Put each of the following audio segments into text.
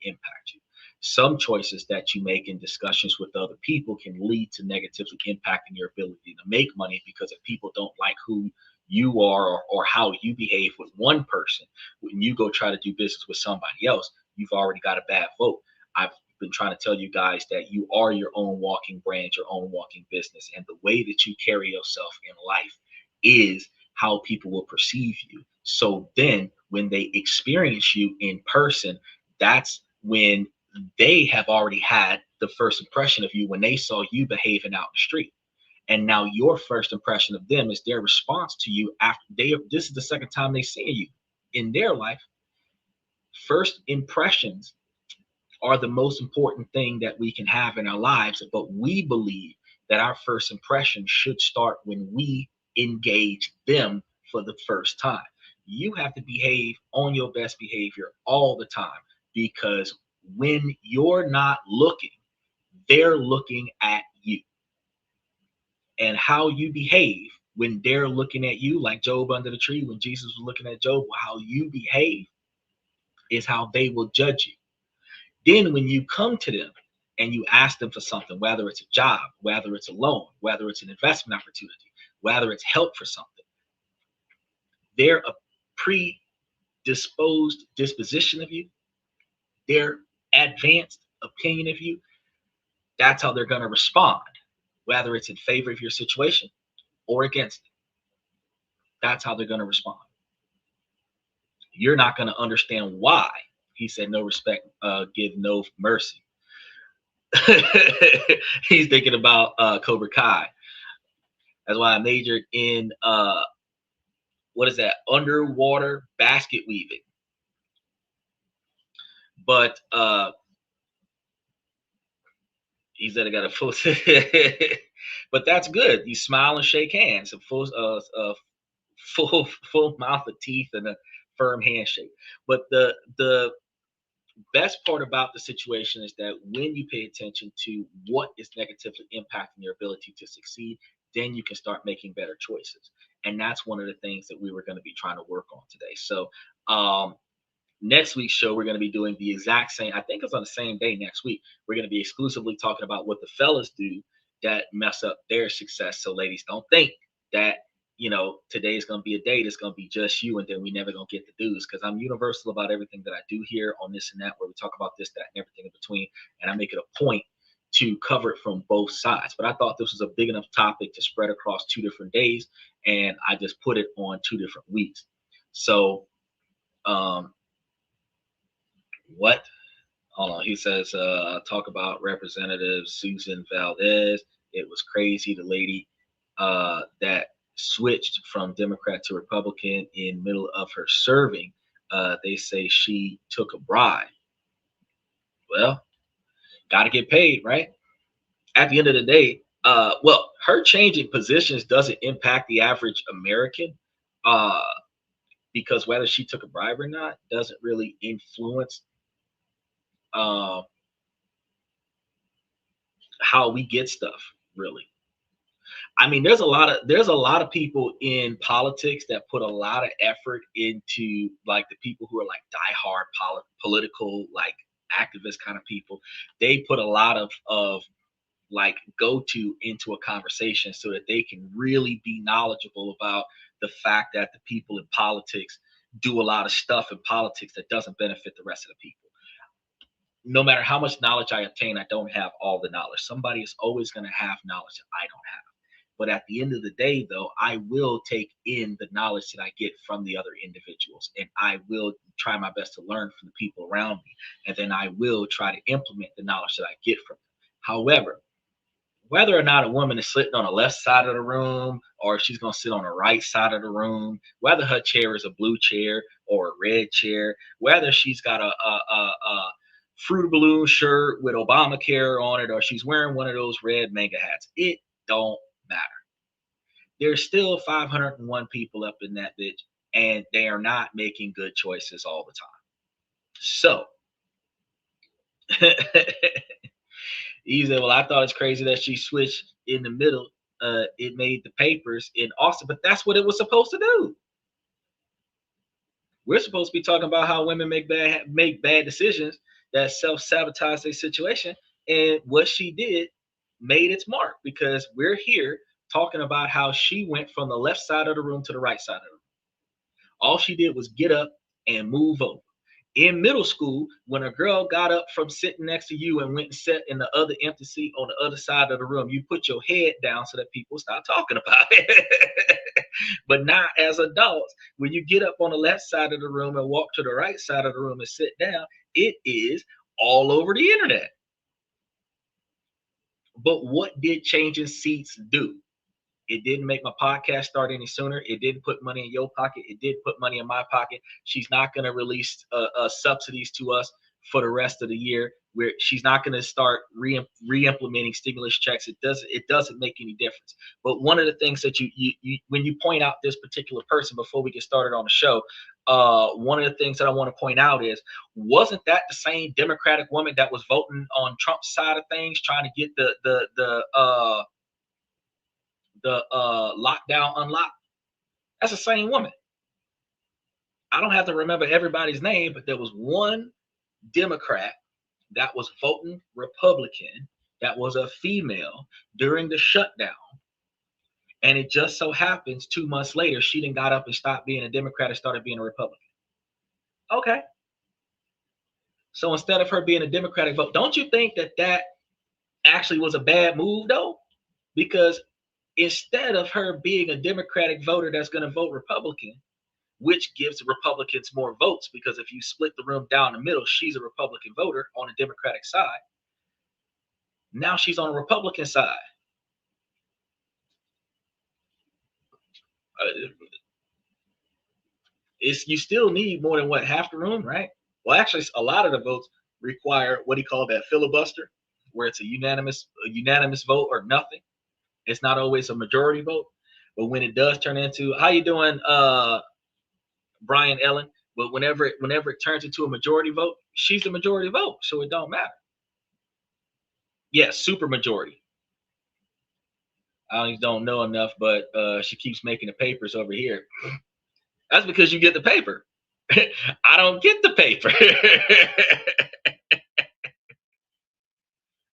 impact you. Some choices that you make in discussions with other people can lead to negatively impacting your ability to make money, because if people don't like who you are, or how you behave with one person, when you go try to do business with somebody else, you've already got a bad vote. I've been trying to tell you guys that you are your own walking brand, your own walking business, and the way that you carry yourself in life is how people will perceive you. So then when they experience you in person, that's when they have already had the first impression of you when they saw you behaving out in the street. And now your first impression of them is their response to you after this is the second time they see you in their life. First impressions are the most important thing that we can have in our lives, but we believe that our first impression should start when we engage them for the first time. You have to behave on your best behavior all the time, because when you're not looking, they're looking at you. And how you behave when they're looking at you, like Job under the tree, when Jesus was looking at Job, how you behave is how they will judge you. Then when you come to them and you ask them for something, whether it's a job, whether it's a loan, whether it's an investment opportunity, whether it's help for something, they're a predisposed disposition of you, their advanced opinion of you. That's how they're going to respond, whether it's in favor of your situation or against it. That's how they're going to respond. You're not going to understand why. He said, no respect, give no mercy. He's thinking about Cobra Kai. That's why I majored in what is that? Underwater basket weaving. But he said I got a full but that's good. You smile and shake hands, a full mouth of teeth and a firm handshake. But the best part about the situation is that when you pay attention to what is negatively impacting your ability to succeed, then you can start making better choices. And that's one of the things that we were going to be trying to work on today. So next week's show, we're going to be doing the exact same. I think it's on the same day next week. We're going to be exclusively talking about what the fellas do that mess up their success. So ladies, don't think that today's going to be a day that's going to be just you, and then we never going to get the dudes, because I'm universal about everything that I do here on this and that, where we talk about this, that, and everything in between, and I make it a point to cover it from both sides. But I thought this was a big enough topic to spread across 2 different days, and I just put it on 2 different weeks. So what hold on, he says talk about Representative Susan Valdez. It was crazy, the lady that switched from Democrat to Republican in middle of her serving. They say she took a bribe. Well, got to get paid, right? At the end of the day, well, her changing positions doesn't impact the average American, uh, because whether she took a bribe or not doesn't really influence uh, how we get stuff, really. I mean, there's a lot of people in politics that put a lot of effort into, like, the people who are like diehard political, like, activist kind of people. They put a lot of like go to into a conversation so that they can really be knowledgeable about the fact that the people in politics do a lot of stuff in politics that doesn't benefit the rest of the people. No matter how much knowledge I obtain, I don't have all the knowledge. Somebody is always going to have knowledge that I don't have. But at the end of the day, though, I will take in the knowledge that I get from the other individuals, and I will try my best to learn from the people around me. And then I will try to implement the knowledge that I get from them. However, whether or not a woman is sitting on the left side of the room or if she's going to sit on the right side of the room, whether her chair is a blue chair or a red chair, whether she's got a Fruit Balloon shirt with Obamacare on it or she's wearing one of those red manga hats, it don't matter. There's still 501 people up in that bitch, and they are not making good choices all the time. So he said, well, I thought it's crazy that she switched in the middle. It made the papers in Austin, but that's what it was supposed to do. We're supposed to be talking about how women make bad decisions, that self-sabotage their situation. And what she did made its mark, because we're here talking about how she went from the left side of the room to the right side of the room. All she did was get up and move over. In middle school, when a girl got up from sitting next to you and went and sat in the other empty seat on the other side of the room, you put your head down so that people stop talking about it. But now, as adults, when you get up on the left side of the room and walk to the right side of the room and sit down, it is all over the internet. But what did changing seats do? It didn't make my podcast start any sooner. It didn't put money in your pocket. It did put money in my pocket. She's not going to release subsidies to us for the rest of the year. Where she's not going to start re-implementing stimulus checks. It doesn't make any difference. But one of the things that you when you point out this particular person before we get started on the show, one of the things that I want to point out is, wasn't that the same Democratic woman that was voting on Trump's side of things, trying to get the lockdown unlocked? That's the same woman. I don't have to remember everybody's name, but there was one Democrat that was voting Republican that was a female during the shutdown. And it just so happens 2 months later, she then got up and stopped being a Democrat and started being a Republican. Okay. So instead of her being a Democratic vote, don't you think that that actually was a bad move, though? Because instead of her being a Democratic voter that's going to vote Republican, which gives Republicans more votes, because if you split the room down the middle, she's a Republican voter on the Democratic side. Now she's on the Republican side. You still need more than what, half the room, right? Well, actually, a lot of the votes require what do you call that, filibuster, where it's a unanimous vote or nothing. It's not always a majority vote, but when it does turn into, how you doing, Brian Ellen? But whenever it turns into a majority vote, she's the majority vote, so it don't matter. Yes, super majority. I don't know enough, but she keeps making the papers over here. That's because you get the paper. I don't get the paper.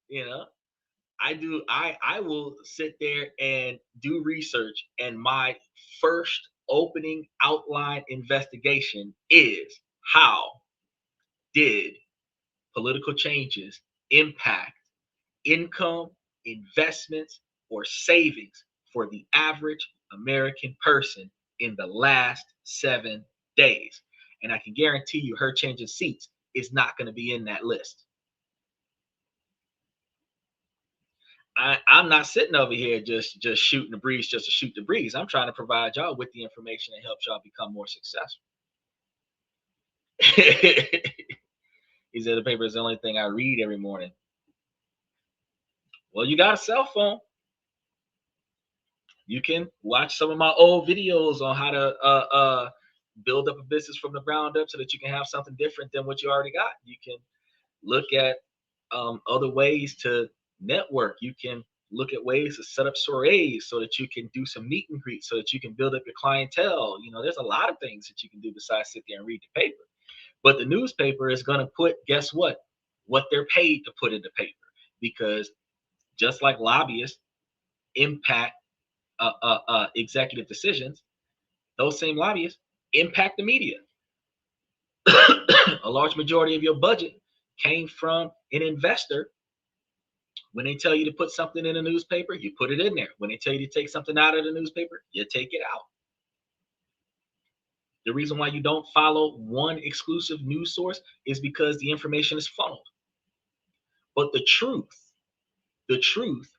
You know, I will sit there and do research, and my first opening outline investigation is, how did political changes impact income, investments, or savings for the average American person in the last 7 days? And I can guarantee you her changing seats is not going to be in that list. I'm not sitting over here just shooting the breeze just to shoot the breeze. I'm trying to provide y'all with the information that helps y'all become more successful. He said the paper is the only thing I read every morning. Well, you got a cell phone. You can watch some of my old videos on how to build up a business from the ground up so that you can have something different than what you already got. You can look at other ways to network. You can look at ways to set up soirees so that you can do some meet and greet, so that you can build up your clientele. You know, there's a lot of things that you can do besides sit there and read the paper. But the newspaper is going to put, guess what they're paid to put in the paper. Because just like lobbyists impact executive decisions, those same lobbyists impact the media. A large majority of your budget came from an investor. When they tell you to put something in a newspaper, you put it in there. When they tell you to take something out of the newspaper, you take it out. The reason why you don't follow one exclusive news source is because the information is funneled. But the truth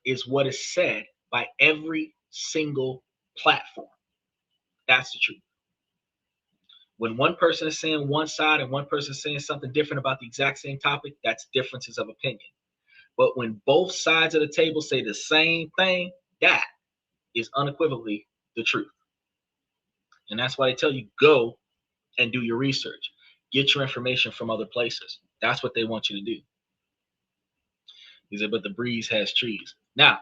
is what is said by every single platform. That's the truth. When one person is saying one side and one person is saying something different about the exact same topic, that's differences of opinion. But when both sides of the table say the same thing, that is unequivocally the truth. And that's why they tell you, go and do your research. Get your information from other places. That's what they want you to do. He said, but the breeze has trees. Now,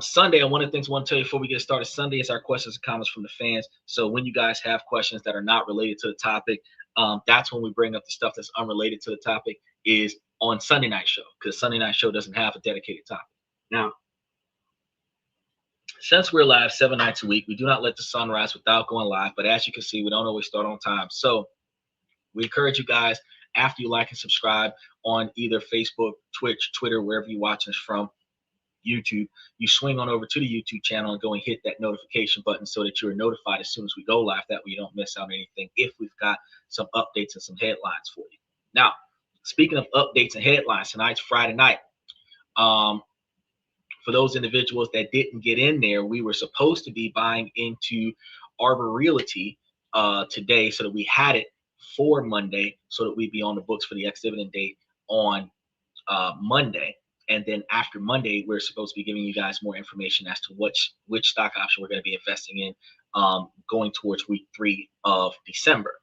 Sunday, and one of the things I want to tell you before we get started, Sunday is our questions and comments from the fans. So when you guys have questions that are not related to the topic, That's when we bring up the stuff that's unrelated to the topic is on Sunday night show, because Sunday night show doesn't have a dedicated topic. Now, since we're live 7 nights a week, we do not let the sun rise without going live. But as you can see, we don't always start on time. So we encourage you guys, after you like and subscribe on either Facebook, Twitch, Twitter, wherever you're watching us from, YouTube, you swing on over to the YouTube channel and go and hit that notification button so that you're notified as soon as we go live. That way you don't miss out on anything if we've got some updates and some headlines for you. Now, speaking of updates and headlines, tonight's Friday night. For those individuals that didn't get in there, we were supposed to be buying into Arbor Realty today so that we had it for Monday so that we'd be on the books for the ex-dividend date on Monday. And then after Monday, we're supposed to be giving you guys more information as to which stock option we're going to be investing in going towards week 3 of December.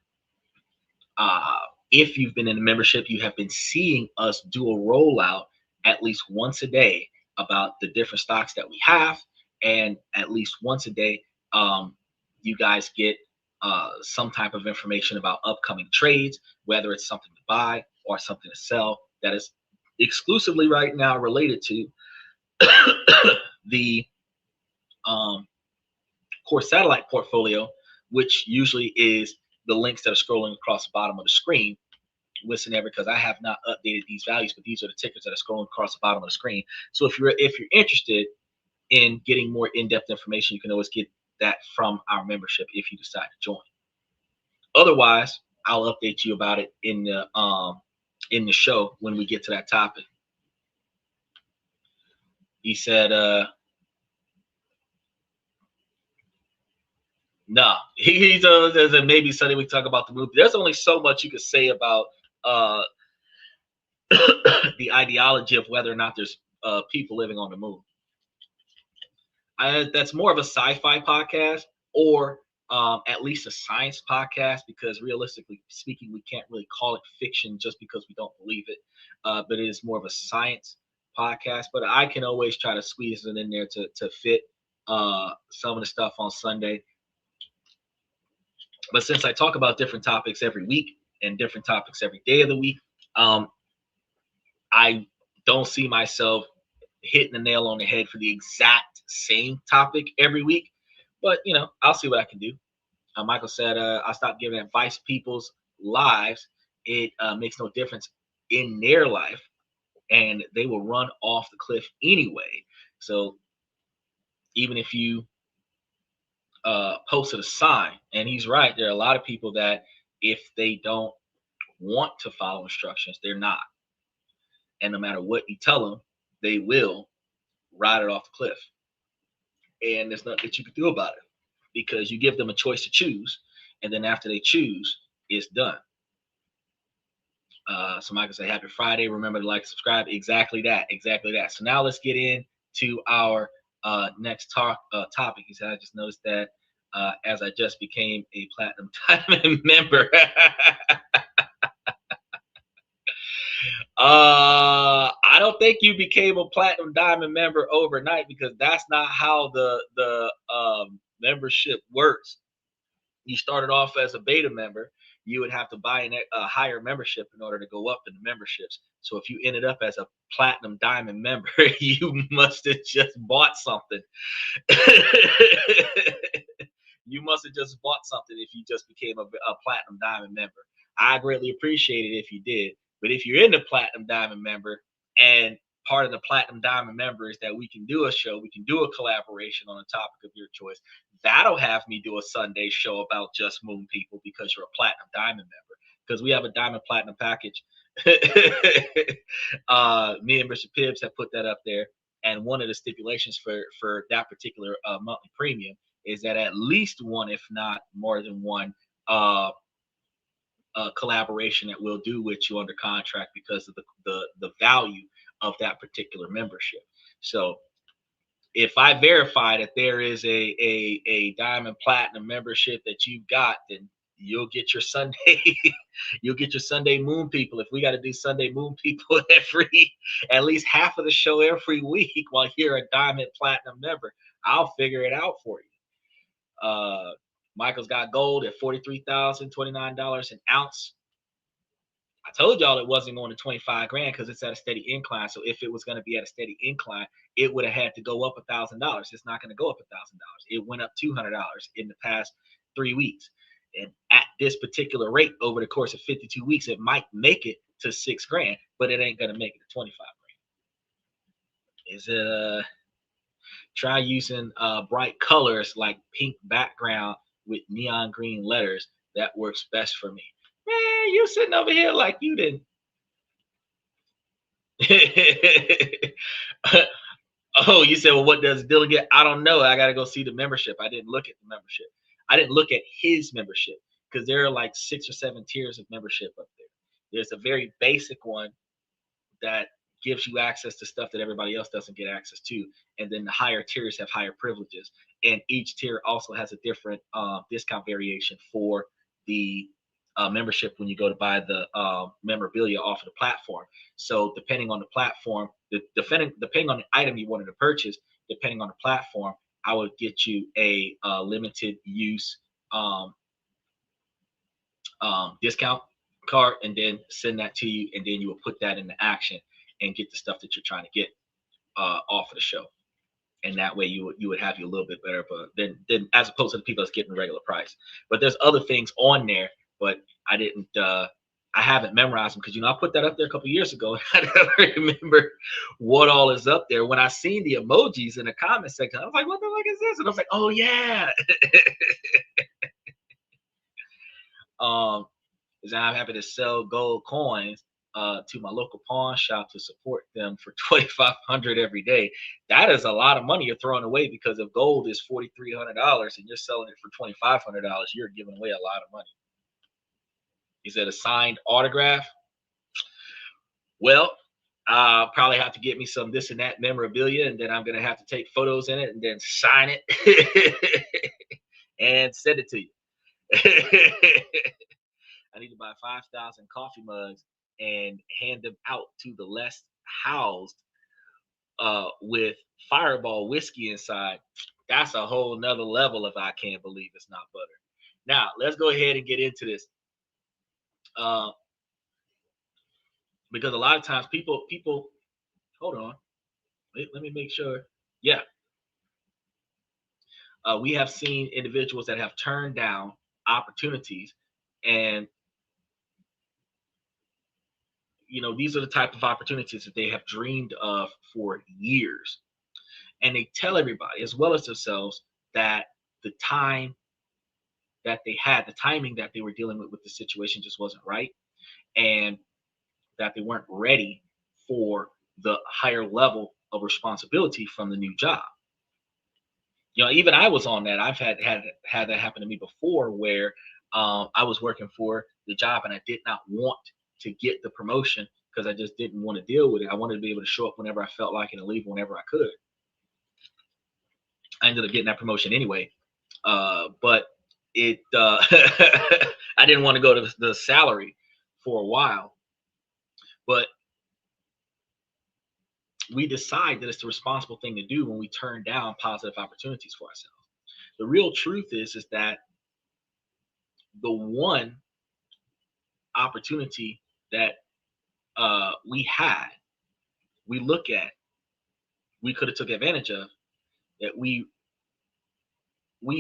If you've been in the membership, you have been seeing us do a rollout at least once a day about the different stocks that we have, and at least once a day you guys get some type of information about upcoming trades, whether it's something to buy or something to sell that is exclusively right now related to the core satellite portfolio, which usually is the links that are scrolling across the bottom of the screen. Listen there, because I have not updated these values, but these are the tickers that are scrolling across the bottom of the screen. So if you're interested in getting more in-depth information, you can always get that from our membership if you decide to join. Otherwise, I'll update you about it in the show when we get to that topic. He said, no, he says that maybe Sunday we talk about the movie. There's only so much you could say about the ideology of whether or not there's people living on the moon. That's more of a sci-fi podcast, or at least a science podcast, because realistically speaking, we can't really call it fiction just because we don't believe it. But it is more of a science podcast. But I can always try to squeeze it in there to fit some of the stuff on Sunday. But since I talk about different topics every week and different topics every day of the week, I don't see myself hitting the nail on the head for the exact same topic every week. But, I'll see what I can do. Michael said, I stopped giving advice people's lives. It makes no difference in their life, and they will run off the cliff anyway. So even if you posted a sign, and he's right, there are a lot of people that if they don't want to follow instructions, they're not. And no matter what you tell them, they will ride it off the cliff. And there's nothing that you can do about it, because you give them a choice to choose, and then after they choose, it's done. So Michael said, happy Friday. Remember to like, subscribe. Exactly that. So now let's get into our next topic. He said, I just noticed that as I just became a Platinum Diamond member. I don't think you became a Platinum Diamond member overnight, because that's not how the membership works. You started off as a beta member. You would have to buy a higher membership in order to go up in the memberships. So if you ended up as a Platinum Diamond member, you must have just bought something. You must have just bought something if you just became a Platinum Diamond member. I greatly appreciate it if you did. But if you're in the Platinum Diamond member, and part of the Platinum Diamond member is that we can do a show, we can do a collaboration on a topic of your choice, that'll have me do a Sunday show about just moon people, because you're a Platinum Diamond member. Because we have a Diamond Platinum package. Me and Mr. Pibbs have put that up there. And one of the stipulations for that particular monthly premium is that at least one, if not more than one, collaboration that we'll do with you under contract, because of the value of that particular membership. So if I verify that there is a Diamond Platinum membership that you've got, then you'll get your Sunday you'll get your Sunday moon people. If we got to do Sunday moon people at least half of the show every week while you're a Diamond Platinum member, I'll figure it out for you. Michael's got gold at $43,029 an ounce. I told y'all it wasn't going to 25 grand because it's at a steady incline. So if it was going to be at a steady incline, it would have had to go up $1,000. It's not going to go up $1,000. It went up $200 in the past 3 weeks. And at this particular rate, over the course of 52 weeks, it might make it to 6 grand, but it ain't going to make it to 25 grand. Is it try using bright colors like pink background with neon green letters? That works best for me. Man, you sitting over here like you didn't. Oh, you said, well, what does Dylan get? I don't know. I got to go see the membership. I didn't look at the membership. I didn't look at his membership because there are like 6 or 7 tiers of membership up there. There's a very basic one that gives you access to stuff that everybody else doesn't get access to. And then the higher tiers have higher privileges. And each tier also has a different discount variation for the membership when you go to buy the memorabilia off of the platform. So depending on the platform, depending on the item you wanted to purchase, depending on the platform, I would get you a limited use discount card and then send that to you, and then you will put that into action and get the stuff that you're trying to get off of the show. And that way you would have you a little bit better, but then as opposed to the people that's getting the regular price. But there's other things on there, but I haven't memorized them because I put that up there a couple years ago and I never remember what all is up there. When I seen the emojis in the comment section, I was like, what the fuck is this? And I was like, oh yeah. Is I'm happy to sell gold coins to my local pawn shop to support them for $2,500 every day. That is a lot of money you're throwing away because if gold is $4,300 and you're selling it for $2,500, you're giving away a lot of money. Is it a signed autograph? Well, I'll probably have to get me some this and that memorabilia, and then I'm gonna have to take photos in it and then sign it and send it to you. I need to buy 5,000 coffee mugs and hand them out to the less housed with Fireball whiskey inside. That's a whole nother level of I can't believe it's not butter. Now, let's go ahead and get into this. Because a lot of times people, hold on. Let me make sure. Yeah. We have seen individuals that have turned down opportunities, and these are the type of opportunities that they have dreamed of for years. And they tell everybody, as well as themselves, that the time that they had, the timing that they were dealing with the situation just wasn't right, and that they weren't ready for the higher level of responsibility from the new job. Even I was on that. I've had that happen to me before, where I was working for the job and I did not want to get the promotion because I just didn't want to deal with it. I wanted to be able to show up whenever I felt like it and leave whenever I could. I ended up getting that promotion anyway, but it I didn't want to go to the salary for a while, but we decide that it's the responsible thing to do when we turn down positive opportunities for ourselves. The real truth is that the one opportunity that we had, we look at, we could have took advantage of, that we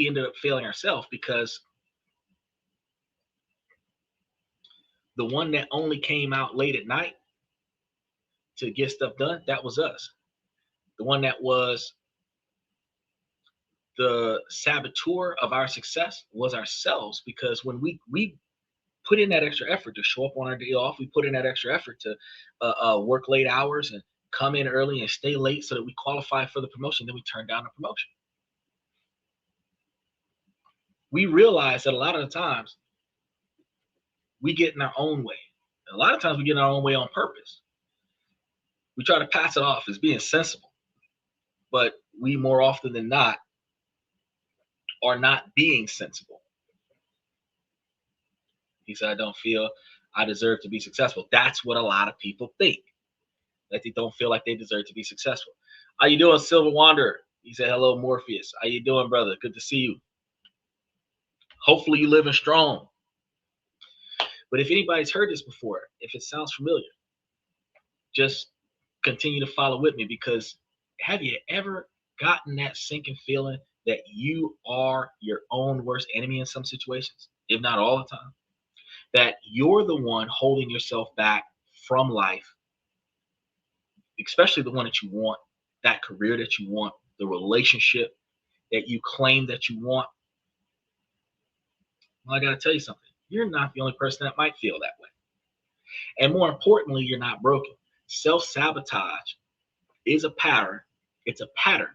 ended up failing ourselves because the one that only came out late at night to get stuff done, that was us. The one that was the saboteur of our success was ourselves, because when we put in that extra effort to show up on our day off, we put in that extra effort to work late hours and come in early and stay late so that we qualify for the promotion, then we turn down the promotion. We realize that a lot of the times we get in our own way. A lot of times we get in our own way on purpose. We try to pass it off as being sensible, but we more often than not are not being sensible. He said, I don't feel I deserve to be successful. That's what a lot of people think, that they don't feel like they deserve to be successful. How you doing, Silver Wanderer? He said, hello, Morpheus. How you doing, brother? Good to see you. Hopefully you living strong. But if anybody's heard this before, if it sounds familiar, just continue to follow with me, because have you ever gotten that sinking feeling that you are your own worst enemy in some situations, if not all the time? That you're the one holding yourself back from life, especially the one that you want, that career that you want, the relationship that you claim that you want. Well, I got to tell you something. You're not the only person that might feel that way. And more importantly, you're not broken. Self sabotage is a pattern. It's a pattern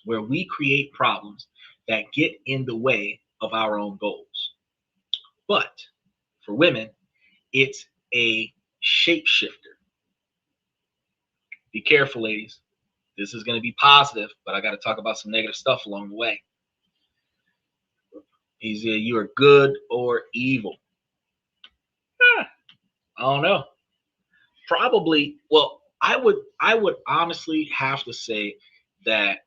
where we create problems that get in the way of our own goals. But for women, it's a shapeshifter. Be careful, ladies. This is going to be positive, but I got to talk about some negative stuff along the way. Either you are good or evil. I don't know. Probably. Well, I would honestly have to say that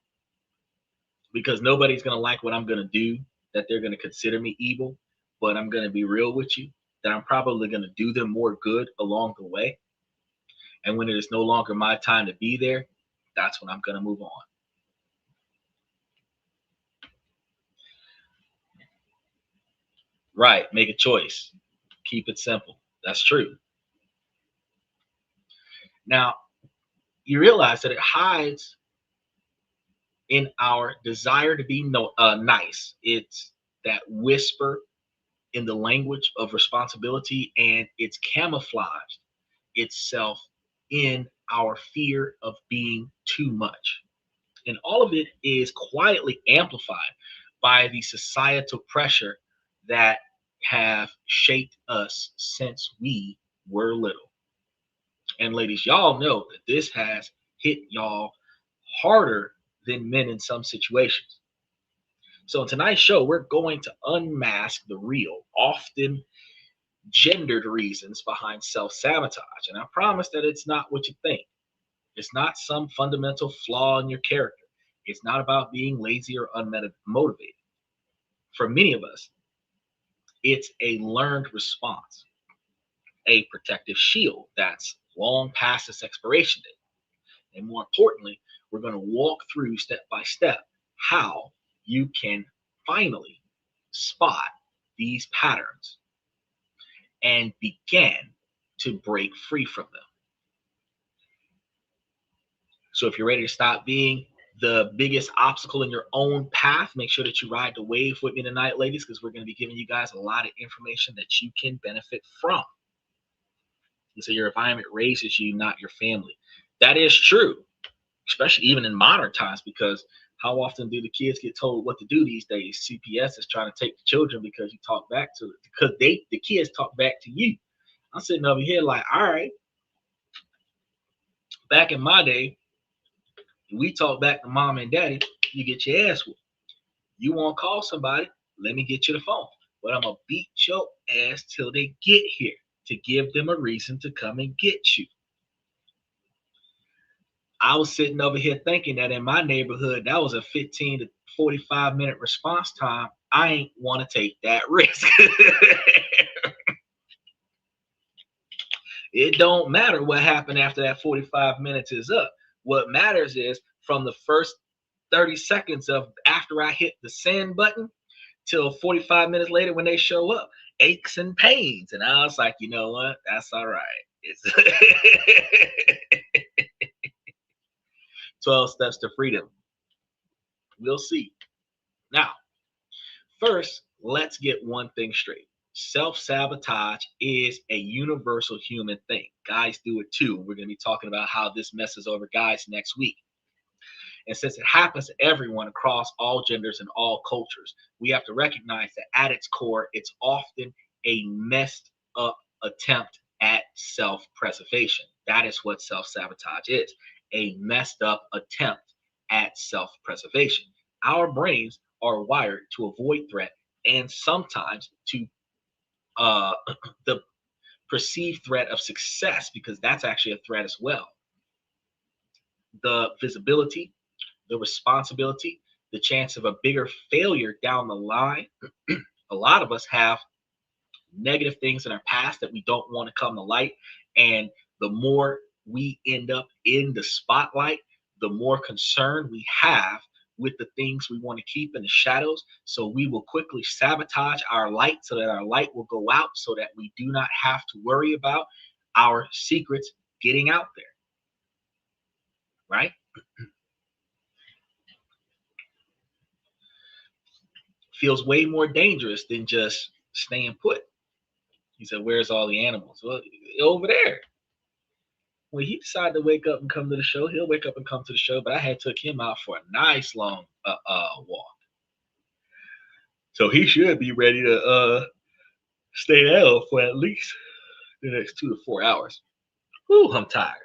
because nobody's going to like what I'm going to do, that they're going to consider me evil. But I'm going to be real with you, that I'm probably going to do them more good along the way. And when it is no longer my time to be there, that's when I'm going to move on. Right. Make a choice. Keep it simple. That's true. Now, you realize that it hides in our desire to be nice. It's that whisper in the language of responsibility, and it's camouflaged itself in our fear of being too much. And all of it is quietly amplified by the societal pressure that have shaped us since we were little. And ladies, y'all know that this has hit y'all harder than men in some situations. So in tonight's show, we're going to unmask the real, often gendered reasons behind self-sabotage. And I promise that it's not what you think. It's not some fundamental flaw in your character. It's not about being lazy or unmotivated. For many of us, it's a learned response, a protective shield that's long past its expiration date. And more importantly, we're going to walk through step by step how you can finally spot these patterns and begin to break free from them. So if you're ready to stop being the biggest obstacle in your own path, make sure that you ride the wave with me tonight, ladies, because we're going to be giving you guys a lot of information that you can benefit from. And so your environment raises you, not your family. That is true, especially even in modern times, because how often do the kids get told what to do these days? CPS is trying to take the children because you talk back to it, because the kids talk back to you. I'm sitting over here like, all right, back in my day, we talk back to mom and daddy, you get your ass whooped. You want to call somebody, let me get you the phone. But I'm going to beat your ass till they get here to give them a reason to come and get you. I was sitting over here thinking that in my neighborhood, that was a 15 to 45-minute response time. I ain't want to take that risk. It don't matter what happened after that 45 minutes is up. What matters is from the first 30 seconds of after I hit the send button till 45 minutes later when they show up, aches and pains. And I was like, you know what? That's all right. It's 12 steps to freedom. We'll see. Now, first, let's get one thing straight. Self-sabotage is a universal human thing. Guys do it too. We're going to be talking about how this messes over guys next week. And since it happens to everyone across all genders and all cultures, we have to recognize that at its core, it's often a messed up attempt at self-preservation. That is what self-sabotage is, a messed up attempt at self-preservation. Our brains are wired to avoid threat and sometimes to uh, the perceived threat of success, because that's actually a threat as well. The visibility, the responsibility, the chance of a bigger failure down the line, A lot of us have negative things in our past that we don't want to come to light. And the more we end up in the spotlight, the more concern we have with the things we want to keep in the shadows. So we will quickly sabotage our light so that our light will go out so that we do not have to worry about our secrets getting out there, right? Feels way more dangerous than just staying put. He said, "Where's all the animals?" Well, over there. When he decided to wake up and come to the show, he'll wake up and come to the show. But I had took him out for a nice long walk, so he should be ready to stay down for at least the next 2 to 4 hours. Whew, I'm tired.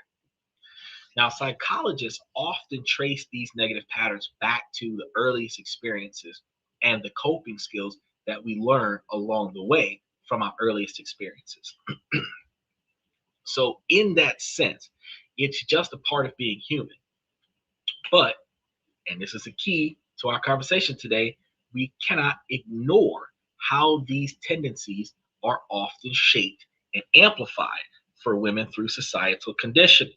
Now, psychologists often trace these negative patterns back to the earliest experiences and the coping skills that we learn along the way from our earliest experiences. So, in that sense, it's just a part of being human. But, and this is the key to our conversation today, we cannot ignore how these tendencies are often shaped and amplified for women through societal conditioning.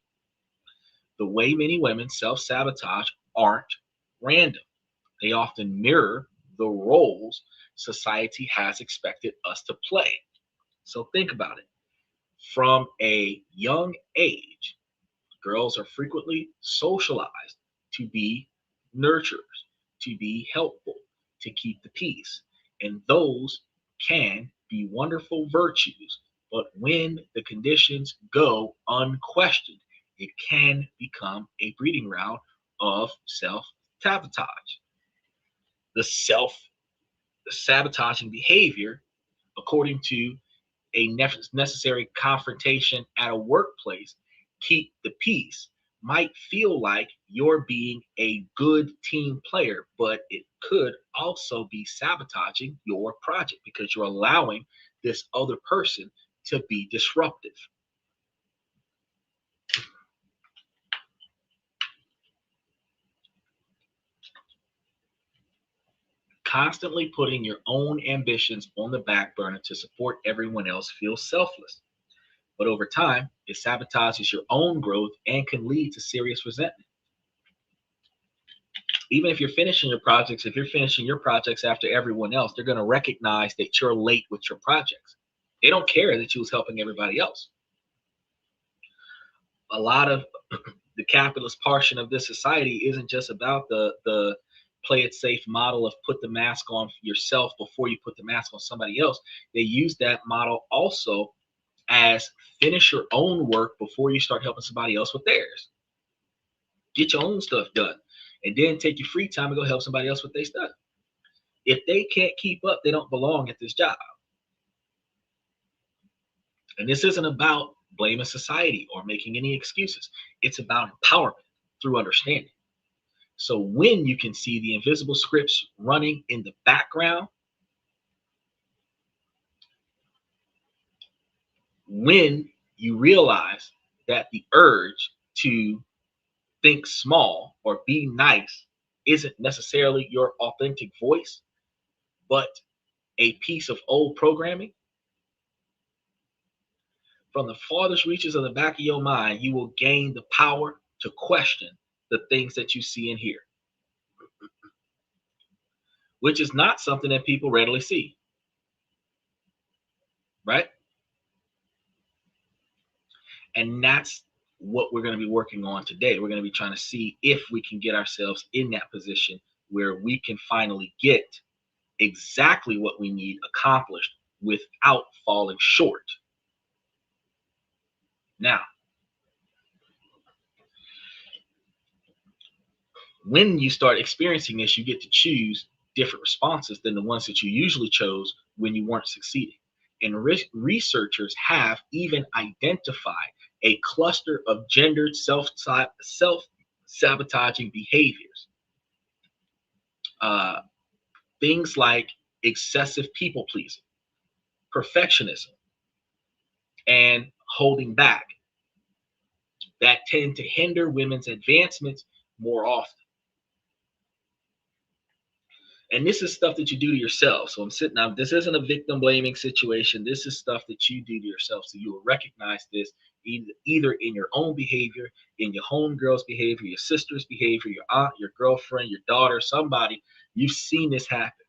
The way many women self sabotage aren't random, they often mirror the roles society has expected us to play. So, think about it. From a young age, girls are frequently socialized to be nurturers, to be helpful, to keep the peace. And those can be wonderful virtues. But when the conditions go unquestioned, it can become a breeding ground of self sabotage. The self sabotaging behavior, according to a necessary confrontation at a workplace, keep the peace, might feel like you're being a good team player, but it could also be sabotaging your project because you're allowing this other person to be disruptive. Constantly putting your own ambitions on the back burner to support everyone else feels selfless. But over time, it sabotages your own growth and can lead to serious resentment. Even if you're finishing your projects, if you're finishing your projects after everyone else, they're going to recognize that you're late with your projects. They don't care that you was helping everybody else. A lot of the capitalist portion of this society isn't just about the play it safe model of put the mask on yourself before you put the mask on somebody else. They use that model also as finish your own work before you start helping somebody else with theirs. Get your own stuff done, and then take your free time and go help somebody else with their stuff. If they can't keep up, they don't belong at this job. And this isn't about blaming society or making any excuses. It's about empowerment through understanding. So when you can see the invisible scripts running in the background, when you realize that the urge to think small or be nice isn't necessarily your authentic voice, but a piece of old programming, from the farthest reaches of the back of your mind, you will gain the power to question the things that you see and hear, which is not something that people readily see, right? And that's what we're going to be working on today. We're going to be trying to see if we can get ourselves in that position where we can finally get exactly what we need accomplished without falling short. Now, when you start experiencing this, you get to choose different responses than the ones that you usually chose when you weren't succeeding. And researchers have even identified a cluster of gendered self sabotaging behaviors. Uh, Things like excessive people pleasing, perfectionism, and holding back that tend to hinder women's advancements more often. And this is stuff that you do to yourself. So I'm sitting down. This isn't a victim blaming situation. This is stuff that you do to yourself. So you will recognize this either in your own behavior, in your homegirl's behavior, your sister's behavior, your aunt, your girlfriend, your daughter, somebody. You've seen this happen.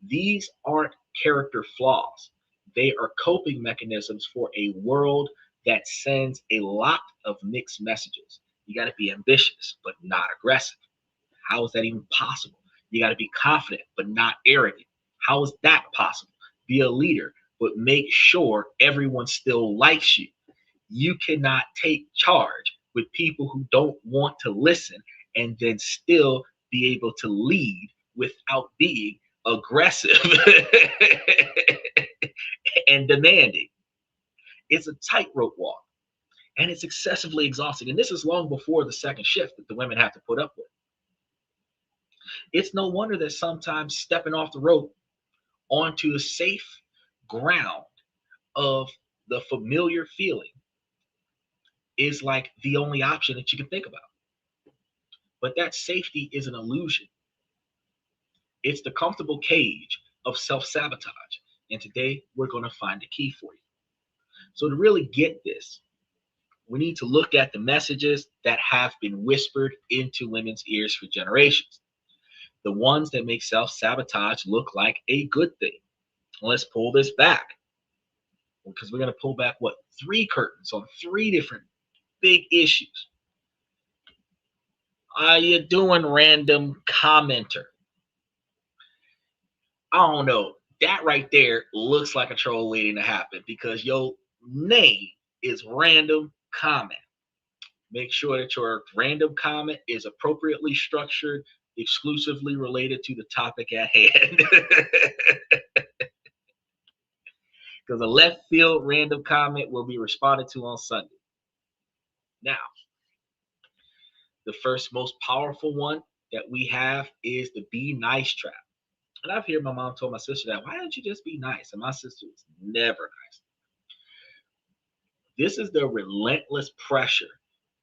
These aren't character flaws. They are coping mechanisms for a world that sends a lot of mixed messages. You got to be ambitious, but not aggressive. How is that even possible? You got to be confident, but not arrogant. How is that possible? Be a leader, but make sure everyone still likes you. You cannot take charge with people who don't want to listen and then still be able to lead without being aggressive and demanding. It's a tightrope walk and it's excessively exhausting. And this is long before the second shift that the women have to put up with. It's no wonder that sometimes stepping off the rope onto a safe ground of the familiar feeling is like the only option that you can think about. But that safety is an illusion. It's the comfortable cage of self-sabotage. And today we're going to find a key for you. So to really get this, we need to look at the messages that have been whispered into women's ears for generations. The ones that make self-sabotage look like a good thing. Let's pull this back because we're going to pull back what, 3 curtains on 3 different big issues. How you doing, random commenter? I don't know. That right there looks like a troll waiting to happen because your name is random comment. Make sure that your random comment is appropriately structured, exclusively related to the topic at hand. Because a left field random comment will be responded to on Sunday. Now, the first most powerful one that we have is the be nice trap. And I've heard my mom told my sister that, why don't you just be nice? And my sister was never nice. This is the relentless pressure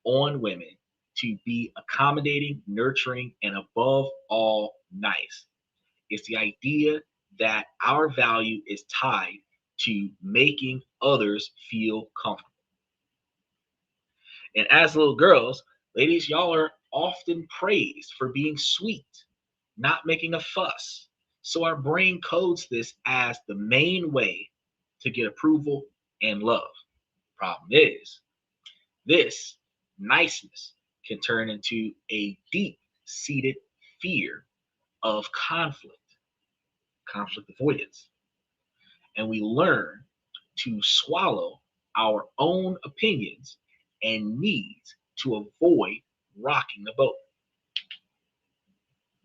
on women to be accommodating, nurturing, and above all, nice. It's the idea that our value is tied to making others feel comfortable. And as little girls, ladies, y'all are often praised for being sweet, not making a fuss. So our brain codes this as the main way to get approval and love. Problem is, this niceness can turn into a deep-seated fear of conflict avoidance. And we learn to swallow our own opinions and needs to avoid rocking the boat.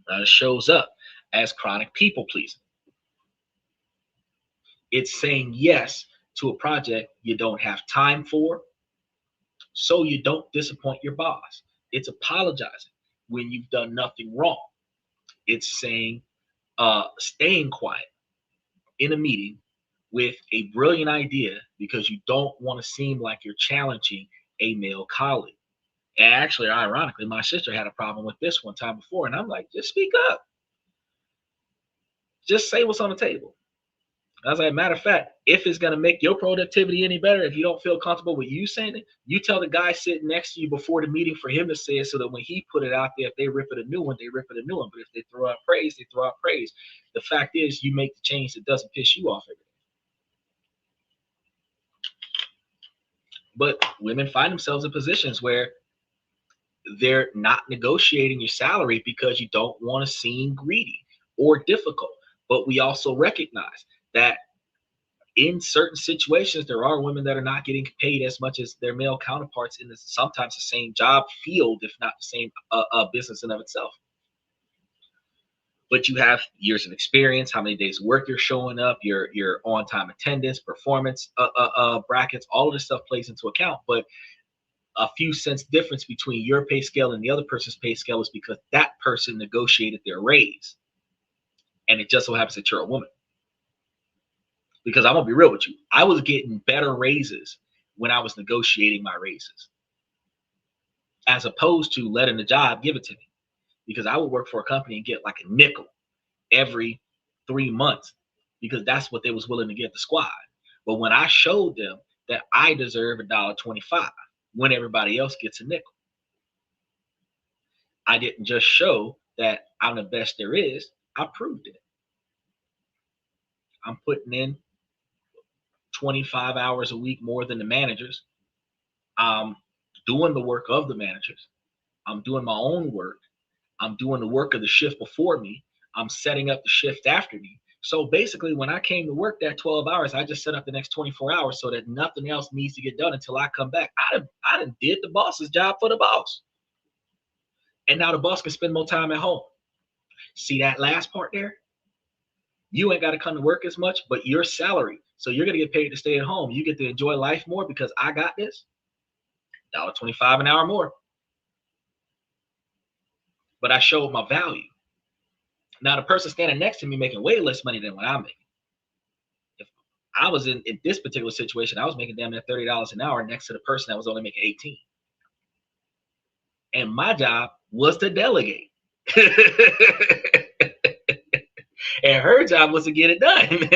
Now, it shows up as chronic people pleasing. It's saying yes to a project you don't have time for, so you don't disappoint your boss. It's apologizing when you've done nothing wrong. It's saying staying quiet in a meeting with a brilliant idea because you don't want to seem like you're challenging a male colleague. And actually, ironically, my sister had a problem with this one time before, and I'm like, just speak up. Just say what's on the table. As a matter of fact, if it's going to make your productivity any better, if you don't feel comfortable with you saying it, you tell the guy sitting next to you before the meeting for him to say it so that when he put it out there, if they rip it a new one, they rip it a new one. But if they throw out praise, they throw out praise. The fact is, you make the change that doesn't piss you off every day. But women find themselves in positions where they're not negotiating your salary because you don't want to seem greedy or difficult. But we also recognize that in certain situations, there are women that are not getting paid as much as their male counterparts in sometimes the same job field, if not the same business in of itself. But you have years of experience, how many days of work you're showing up, your on-time attendance, performance brackets, all of this stuff plays into account. But a few cents difference between your pay scale and the other person's pay scale is because that person negotiated their raise. And it just so happens that you're a woman. Because I'm going to be real with you. I was getting better raises when I was negotiating my raises, as opposed to letting the job give it to me. Because I would work for a company and get like a nickel. every 3 months because that's what they was willing to give the squad. But when I showed them that I deserve $1.25 when everybody else gets a nickel, I didn't just show that I'm the best there is, I proved it. I'm putting in 25 hours a week more than the managers. I'm doing the work of the managers. I'm doing my own work. I'm doing the work of the shift before me. I'm setting up the shift after me. So basically, when I came to work that 12 hours, I just set up the next 24 hours so that nothing else needs to get done until I come back. I done did the boss's job for the boss. And now the boss can spend more time at home. See that last part there? You ain't got to come to work as much, but your salary. So you're going to get paid to stay at home. You get to enjoy life more because I got this. $1.25 an hour more. But I showed my value. Now the person standing next to me making way less money than what I'm making. If I was in this particular situation, I was making damn near $30 an hour next to the person that was only making 18. And my job was to delegate. And her job was to get it done.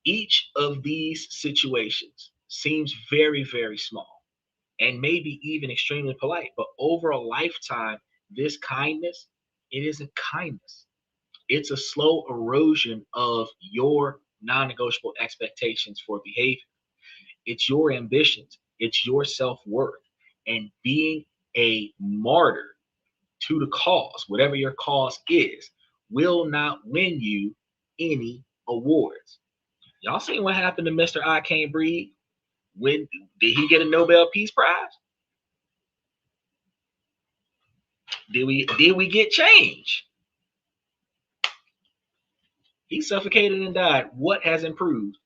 Each of these situations seems very, very small and maybe even extremely polite, but over a lifetime, this kindness, it isn't kindness. It's a slow erosion of your non-negotiable expectations for behavior. It's your ambitions. It's your self-worth. And being a martyr to the cause, whatever your cause is, will not win you any awards. Y'all seen what happened to Mr. I Can't Breathe? When did he get a Nobel Peace Prize? Did we get change? He suffocated and died. What has improved?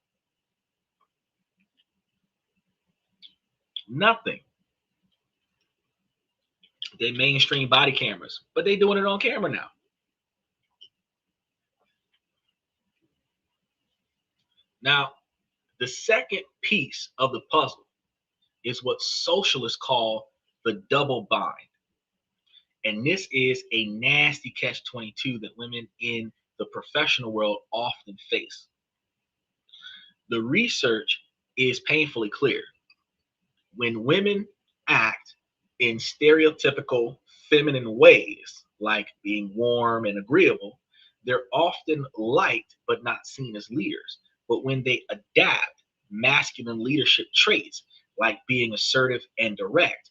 Nothing. They mainstream body cameras, but they doing it on camera now. Now, the second piece of the puzzle is what socialists call the double bind. And this is a nasty catch-22 that women in the professional world often face. The research is painfully clear. When women act in stereotypical feminine ways, like being warm and agreeable, they're often liked but not seen as leaders. But when they adapt masculine leadership traits, like being assertive and direct,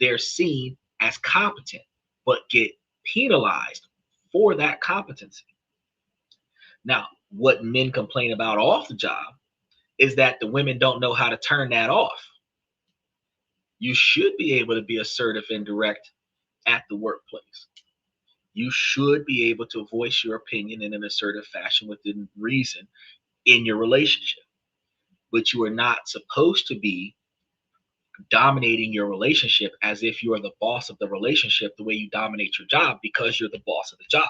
they're seen as competent but get penalized for that competency. Now, what men complain about off the job is that the women don't know how to turn that off. You should be able to be assertive and direct at the workplace. You should be able to voice your opinion in an assertive fashion within reason in your relationship. But you are not supposed to be dominating your relationship as if you are the boss of the relationship the way you dominate your job because you're the boss of the job.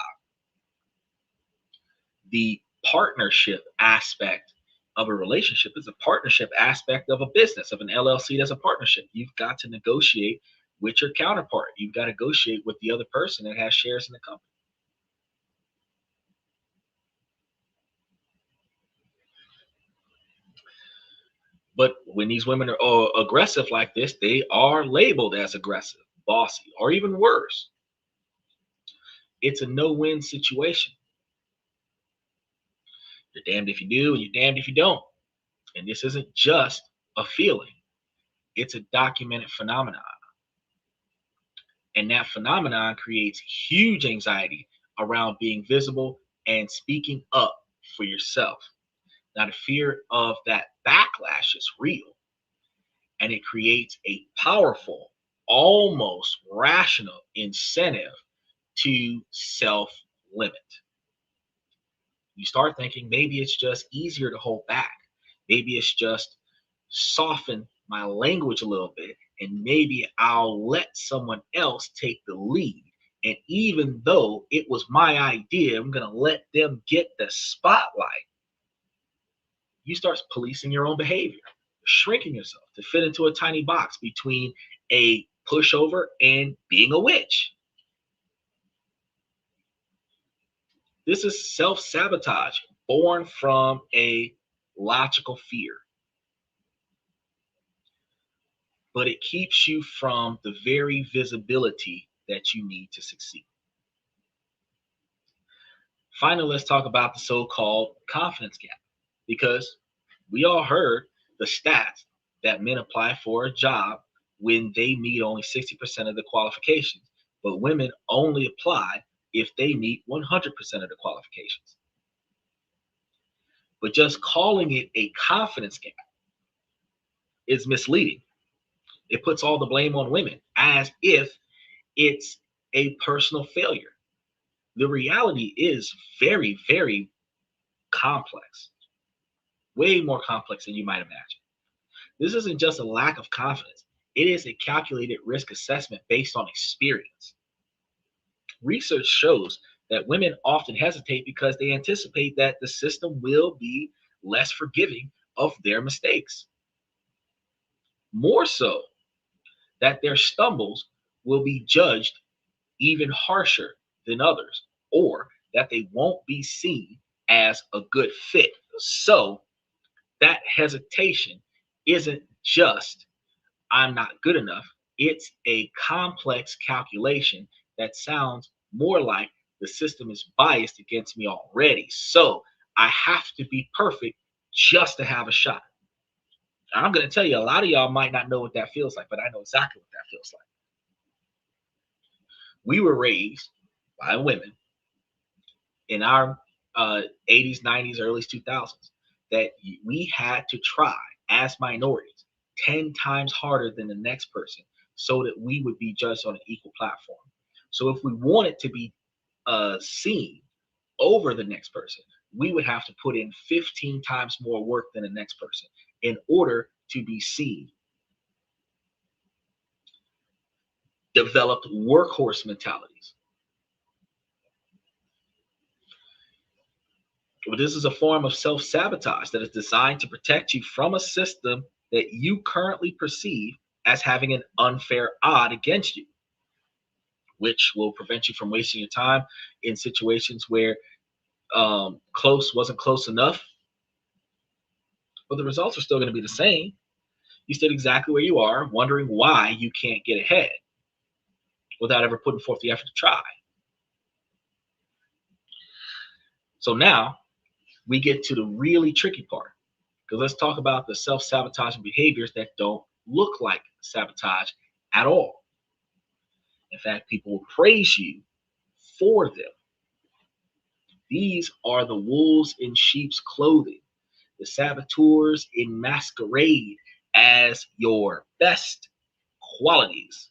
The partnership aspect of a relationship is a partnership aspect of a business, of an LLC. That's a partnership. You've got to negotiate with your counterpart. You've got to negotiate with the other person that has shares in the company. But when these women are aggressive like this, they are labeled as aggressive, bossy, or even worse. It's a no-win situation. You're damned if you do, and you're damned if you don't. And this isn't just a feeling. It's a documented phenomenon. And that phenomenon creates huge anxiety around being visible and speaking up for yourself. Now, the fear of that backlash is real, and it creates a powerful, almost rational incentive to self limit. You start thinking maybe it's just easier to hold back. Maybe it's just soften my language a little bit, and maybe I'll let someone else take the lead. And even though it was my idea, I'm going to let them get the spotlight. You start policing your own behavior, shrinking yourself to fit into a tiny box between a pushover, and being a witch. This is self-sabotage born from a logical fear, but it keeps you from the very visibility that you need to succeed. Finally, let's talk about the so-called confidence gap, because we all heard the stats that men apply for a job when they meet only 60% of the qualifications, but women only apply if they meet 100% of the qualifications. But just calling it a confidence gap is misleading. It puts all the blame on women as if it's a personal failure. The reality is very, very complex, way more complex than you might imagine. This isn't just a lack of confidence, it is a calculated risk assessment based on experience. Research shows that women often hesitate because they anticipate that the system will be less forgiving of their mistakes. More so, that their stumbles will be judged even harsher than others, or that they won't be seen as a good fit. So, that hesitation isn't just I'm not good enough. It's a complex calculation that sounds more like the system is biased against me already. So I have to be perfect just to have a shot. And I'm going to tell you, a lot of y'all might not know what that feels like, but I know exactly what that feels like. We were raised by women in our 80s, 90s, early 2000s that we had to try as minorities 10 times harder than the next person so that we would be judged on an equal platform. So if we wanted to be seen over the next person, we would have to put in 15 times more work than the next person in order to be seen. Developed workhorse mentalities. But this is a form of self sabotage that is designed to protect you from a system that you currently perceive as having an unfair odd against you, which will prevent you from wasting your time in situations where close wasn't close enough, but the results are still going to be the same. You stayed exactly where you are, wondering why you can't get ahead without ever putting forth the effort to try. So now we get to the really tricky part, because let's talk about the self-sabotaging behaviors that don't look like sabotage at all. In fact, people will praise you for them. These are the wolves in sheep's clothing, the saboteurs in masquerade as your best qualities.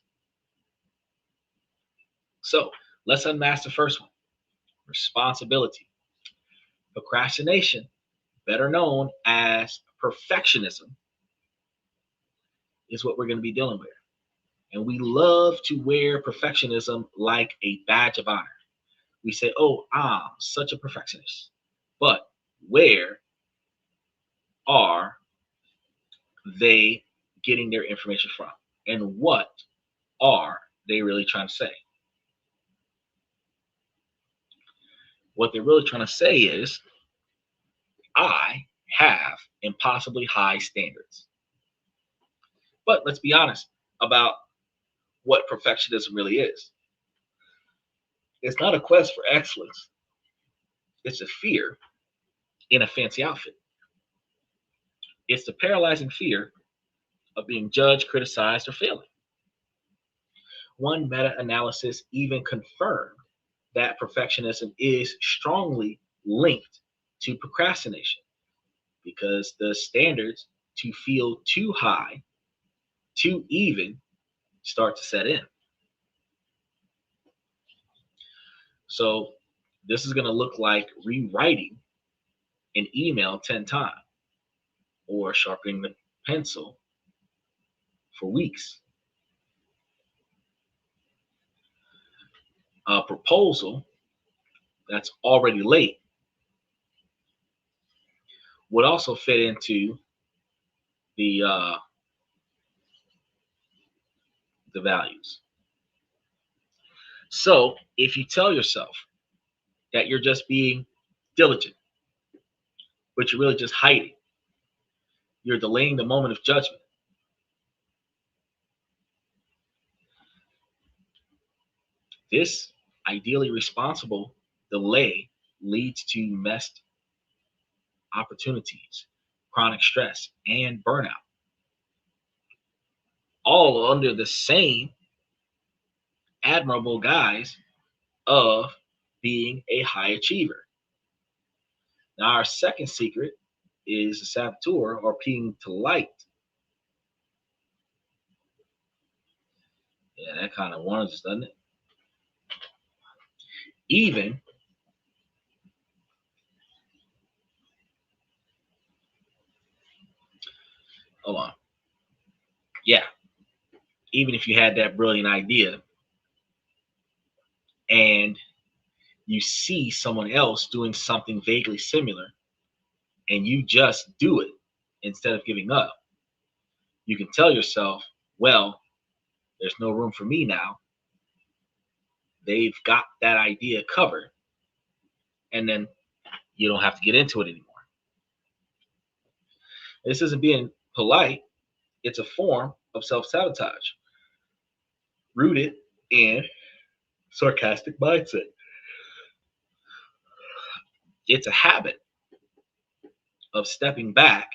So let's unmask the first one: responsibility. Procrastination, better known as perfectionism, is what we're going to be dealing with. And we love to wear perfectionism like a badge of honor. We say, oh, I'm such a perfectionist. But where are they getting their information from? And what are they really trying to say? What they're really trying to say is, I have impossibly high standards. But let's be honest about what perfectionism really is. It's not a quest for excellence, it's a fear in a fancy outfit. It's the paralyzing fear of being judged, criticized, or failing. One meta analysis even confirmed that perfectionism is strongly linked to procrastination, because the standards to feel too high, too even, start to set in. So, this is going to look like rewriting an email 10 times, or sharpening the pencil for weeks. A proposal that's already late would also fit into the the values. So if you tell yourself that you're just being diligent, but you're really just hiding, you're delaying the moment of judgment. This ideally responsible delay leads to missed opportunities, chronic stress, and burnout, all under the same admirable guise of being a high achiever. Now, our second secret is a saboteur or being polite. Yeah, that kind of warns us, doesn't it? Even, hold on, yeah, even if you had that brilliant idea and you see someone else doing something vaguely similar and you just do it instead of giving up, you can tell yourself, well, there's no room for me now. They've got that idea covered, and then you don't have to get into it anymore. This isn't being polite, it's a form of self sabotage rooted in sarcastic mindset. It's a habit of stepping back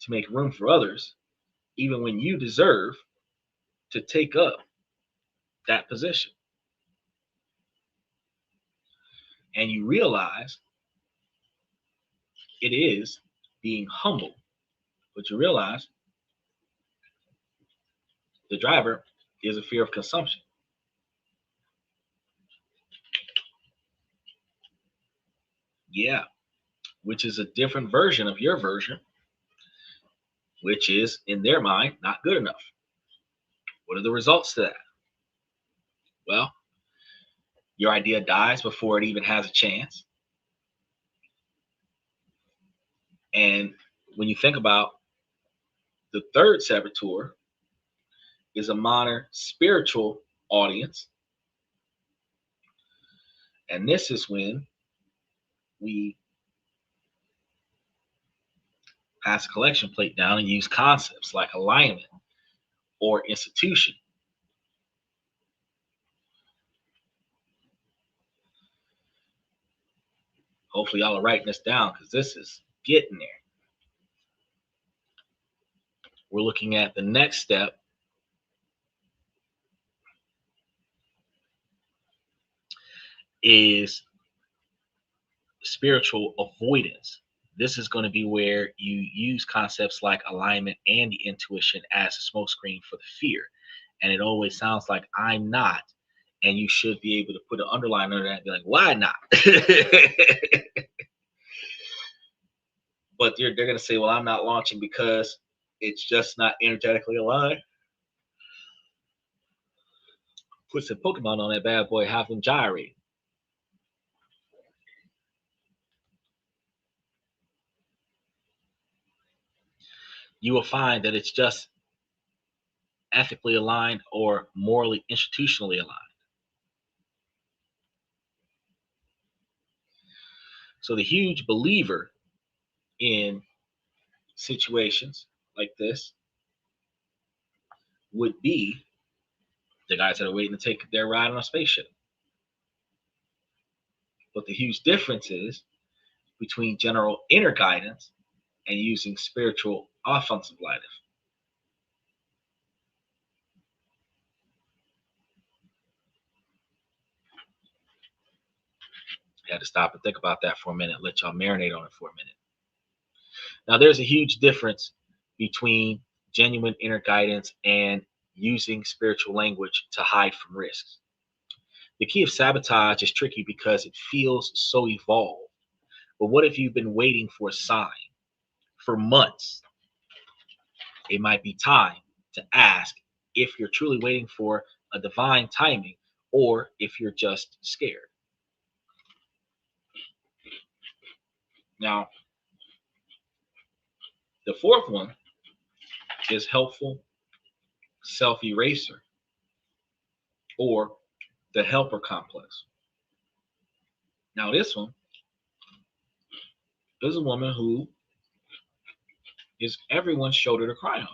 to make room for others, even when you deserve to take up that position. And you realize it is being humble, but you realize the driver is a fear of consumption. Yeah, which is a different version of your version, which is in their mind not good enough. What are the results to that? Well, your idea dies before it even has a chance. And when you think about the third saboteur is a minor spiritual audience. And this is when we pass a collection plate down and use concepts like alignment or institution. Hopefully, y'all are writing this down because this is getting there. We're looking at the next step is spiritual avoidance. This is going to be where you use concepts like alignment and the intuition as a smokescreen for the fear. And it always sounds like I'm not. And you should be able to put an underline under that and be like, why not? But they're going to say, well, I'm not launching because it's just not energetically aligned. Put some Pokemon on that bad boy, have them gyrate. You will find that it's just ethically aligned or morally institutionally aligned. So the huge believer in situations like this would be the guys that are waiting to take their ride on a spaceship. But the huge difference is between general inner guidance and using spiritual offensive life. I had to stop and think about that for a minute, let y'all marinate on it for a minute. Now, there's a huge difference between genuine inner guidance and using spiritual language to hide from risks. The key of sabotage is tricky because it feels so evolved. But what if you've been waiting for a sign for months? It might be time to ask if you're truly waiting for a divine timing or if you're just scared. Now, the fourth one is helpful self eraser. or the helper complex. Now, this one is a woman who is everyone's shoulder to cry on,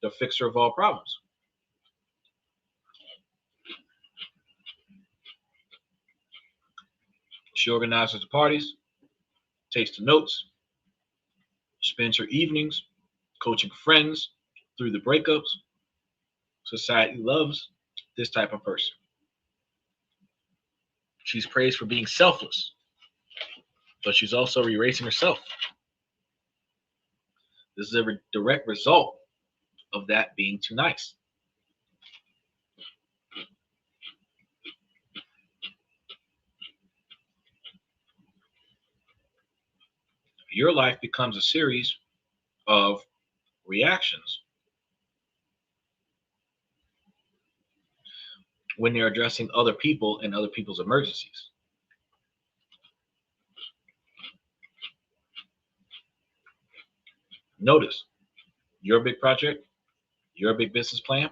the fixer of all problems. She organizes the parties, takes the notes, spends her evenings coaching friends through the breakups. Society loves this type of person. She's praised for being selfless, but she's also erasing herself. This is a direct result of that being too nice. Your life becomes a series of reactions when they're addressing other people and other people's emergencies. Notice your big project, your big business plan,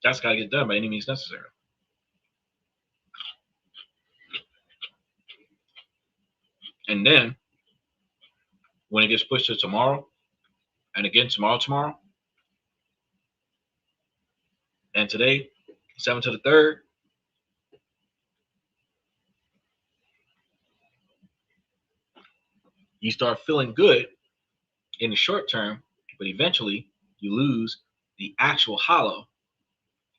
that's got to get done by any means necessary. And then when it gets pushed to tomorrow, and again tomorrow, and today, 7 to the 3rd, you start feeling good in the short term, but eventually you lose the actual hollow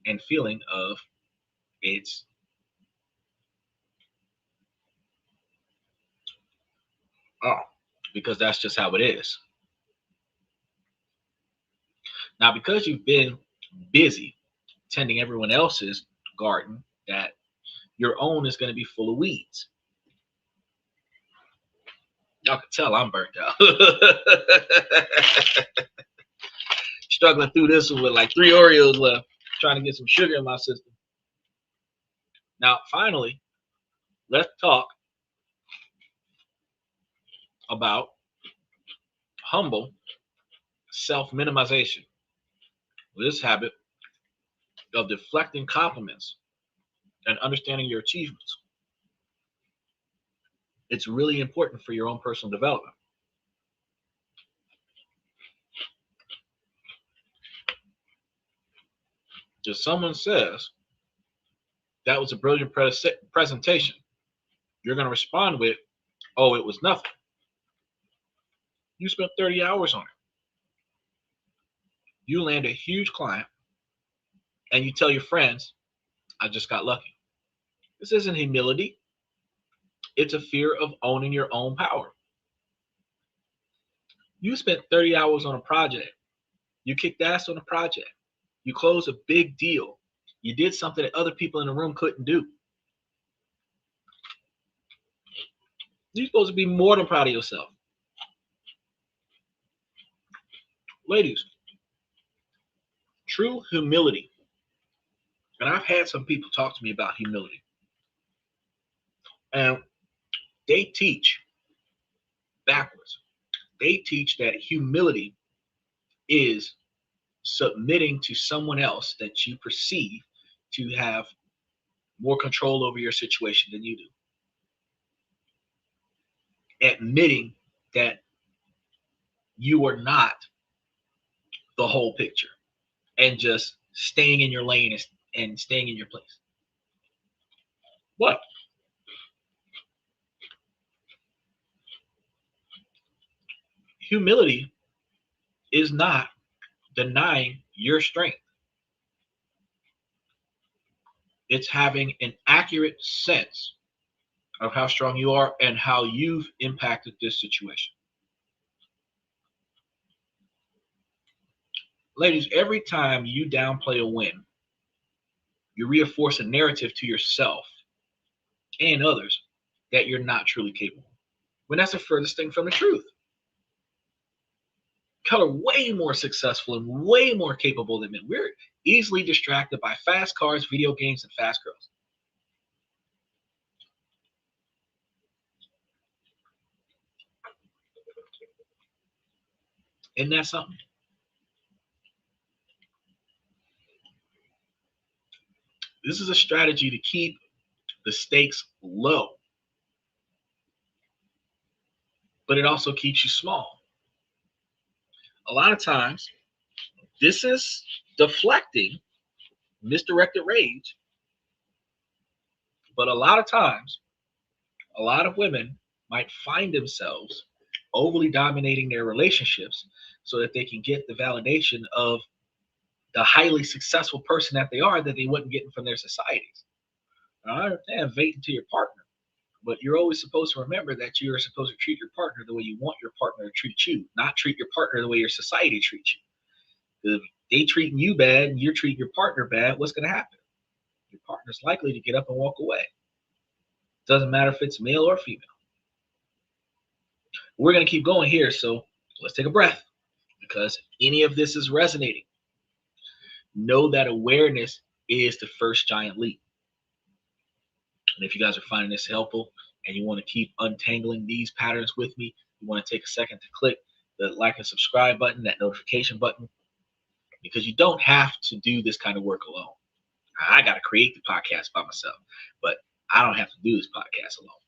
and feeling of it's oh, because that's just how it is. Now, because you've been busy tending everyone else's garden, that your own is going to be full of weeds. Y'all can tell I'm burnt out. Struggling through this one with like 3 Oreos left, trying to get some sugar in my system. Now, finally, let's talk about humble self-minimization. This habit of deflecting compliments and understanding your achievements. It's really important for your own personal development. If someone says, that was a brilliant presentation, you're going to respond with, oh, it was nothing. You spent 30 hours on it. You land a huge client and you tell your friends, I just got lucky. This isn't humility. It's a fear of owning your own power. You spent 30 hours on a project. You kicked ass on a project. You closed a big deal. You did something that other people in the room couldn't do. You're supposed to be more than proud of yourself. Ladies, true humility, and I've had some people talk to me about humility, and they teach backwards. They teach that humility is submitting to someone else that you perceive to have more control over your situation than you do. Admitting that you are not the whole picture and just staying in your lane and staying in your place. But humility is not denying your strength. It's having an accurate sense of how strong you are and how you've impacted this situation. Ladies, every time you downplay a win, you reinforce a narrative to yourself and others that you're not truly capable. When that's the furthest thing from the truth. Y'all are way more successful and way more capable than men. We're easily distracted by fast cars, video games, and fast girls. Isn't that something? This is a strategy to keep the stakes low, but it also keeps you small. A lot of times, this is deflecting misdirected rage, but a lot of times, a lot of women might find themselves overly dominating their relationships so that they can get the validation of the highly successful person that they are that they wouldn't get from their societies. Now, I understand vating to your partner, but you're always supposed to remember that you are supposed to treat your partner the way you want your partner to treat you, not treat your partner the way your society treats you. If they treating you bad and you're treating your partner bad, what's going to happen? Your partner's likely to get up and walk away. Doesn't matter if it's male or female. We're going to keep going here, so let's take a breath because any of this is resonating. Know that awareness is the first giant leap. And if you guys are finding this helpful and you want to keep untangling these patterns with me, you want to take a second to click the like and subscribe button, that notification button, because you don't have to do this kind of work alone. I got to create the podcast by myself, but I don't have to do this podcast alone.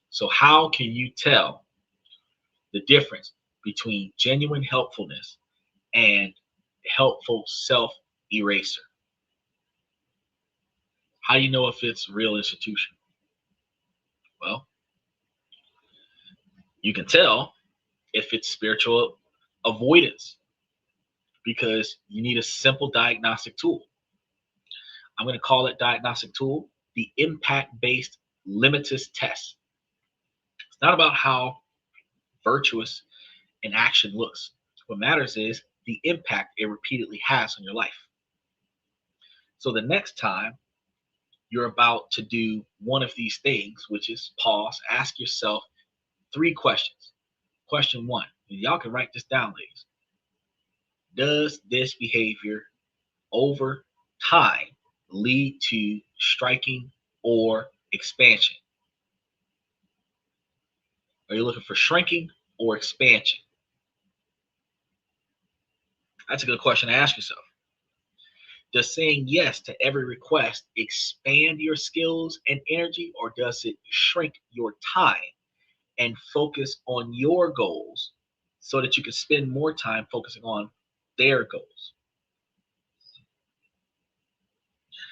So how can you tell the difference between genuine helpfulness and helpful self-eraser? How do you know if it's real institution? Well, you can tell if it's spiritual avoidance because you need a simple diagnostic tool. I'm going to call it diagnostic tool, the impact-based limitless test. It's not about how virtuous an action looks. What matters is the impact it repeatedly has on your life. So the next time you're about to do one of these things, which is pause, ask yourself 3 questions. Question 1, and y'all can write this down, ladies. Does this behavior over time lead to striking or expansion? Are you looking for shrinking or expansion? That's a good question to ask yourself. Does saying yes to every request expand your skills and energy, or does it shrink your time and focus on your goals so that you can spend more time focusing on their goals?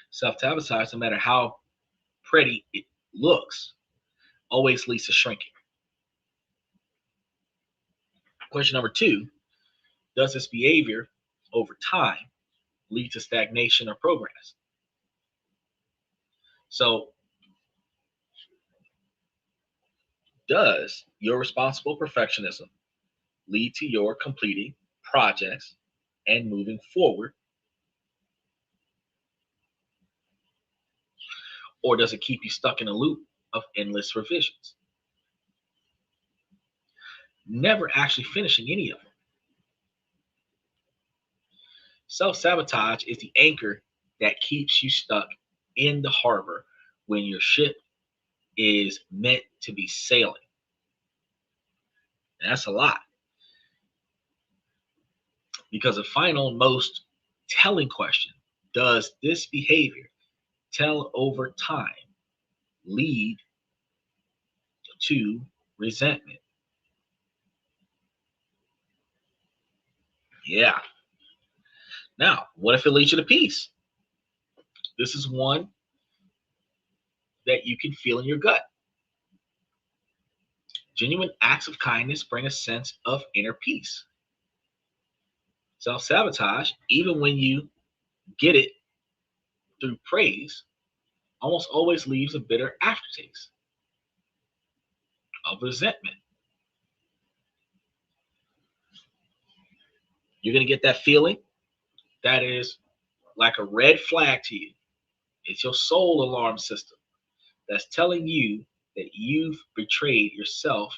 Self-sabotage, no matter how pretty it looks, always leads to shrinking. Question number 2, does this behavior over time lead to stagnation or progress? So, does your responsible perfectionism lead to your completing projects and moving forward? Or does it keep you stuck in a loop of endless revisions, never actually finishing any of them? Self-sabotage is the anchor that keeps you stuck in the harbor when your ship is meant to be sailing. And that's a lot. Because the final and most telling question, does this behavior tell over time lead to resentment? Yeah. Now, what if it leads you to peace? This is one that you can feel in your gut. Genuine acts of kindness bring a sense of inner peace. Self-sabotage, even when you get it through praise, almost always leaves a bitter aftertaste of resentment. You're going to get that feeling that is like a red flag to you. It's your soul alarm system that's telling you that you've betrayed yourself.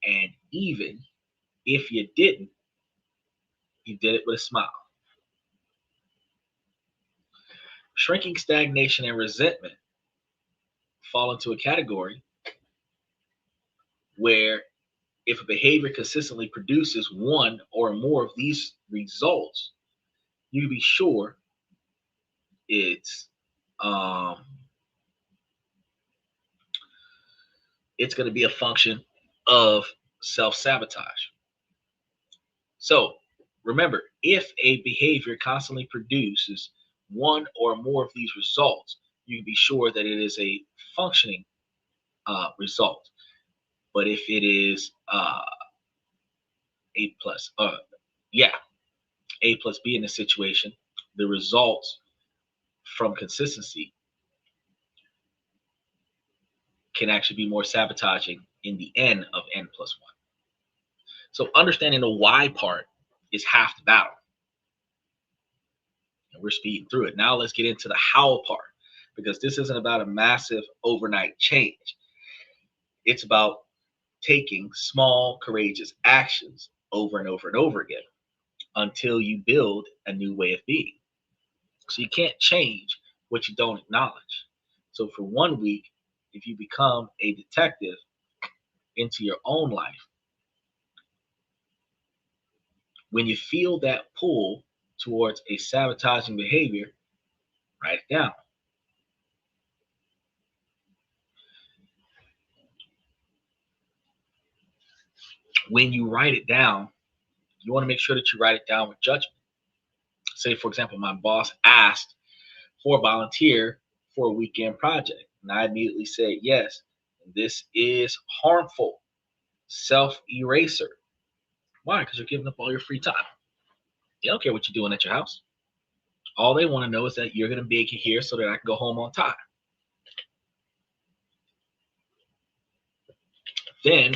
And even if you didn't, you did it with a smile. Shrinking, stagnation, and resentment fall into a category where if a behavior consistently produces one or more of these results, you can be sure it's Um, it's going to be a function of self-sabotage. So remember, if a behavior constantly produces one or more of these results, you can be sure that it is a functioning result. But if it is A plus, yeah, A plus B in the situation, the results from consistency can actually be more sabotaging in the N of N plus one. So understanding the why part is half the battle. And we're speeding through it. Now let's get into the how part, because this isn't about a massive overnight change. It's about taking small, courageous actions over and over and over again until you build a new way of being. So you can't change what you don't acknowledge. So for 1 week, if you become a detective into your own life, when you feel that pull towards a sabotaging behavior, write it down. When you write it down, you want to make sure that you write it down with judgment. Say, for example, my boss asked for a volunteer for a weekend project, and I immediately said yes. This is harmful. Self eraser. Why? Because you're giving up all your free time. They don't care what you're doing at your house. All they want to know is that you're going to make it here so that I can go home on time. Then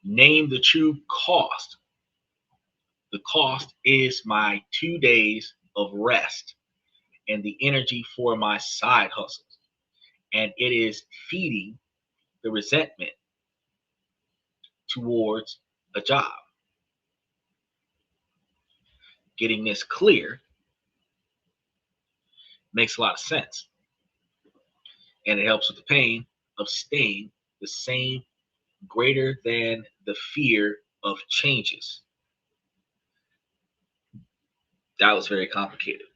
name the true cost. The cost is my 2 days of rest and the energy for my side hustles. And it is feeding the resentment towards a job. Getting this clear makes a lot of sense. And it helps with the pain of staying the same, greater than the fear of changes. That was very complicated.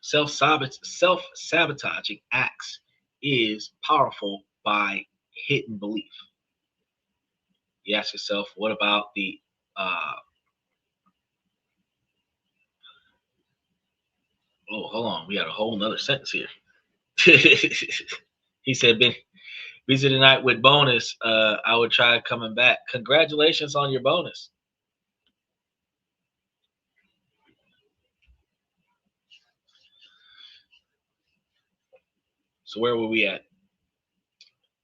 Self-sabotaging acts is powerful by hidden belief. You ask yourself, what about the oh, hold on, we got a whole nother sentence here. He said, been busy tonight with bonus. I would try coming back. Congratulations on your bonus. So where were we at?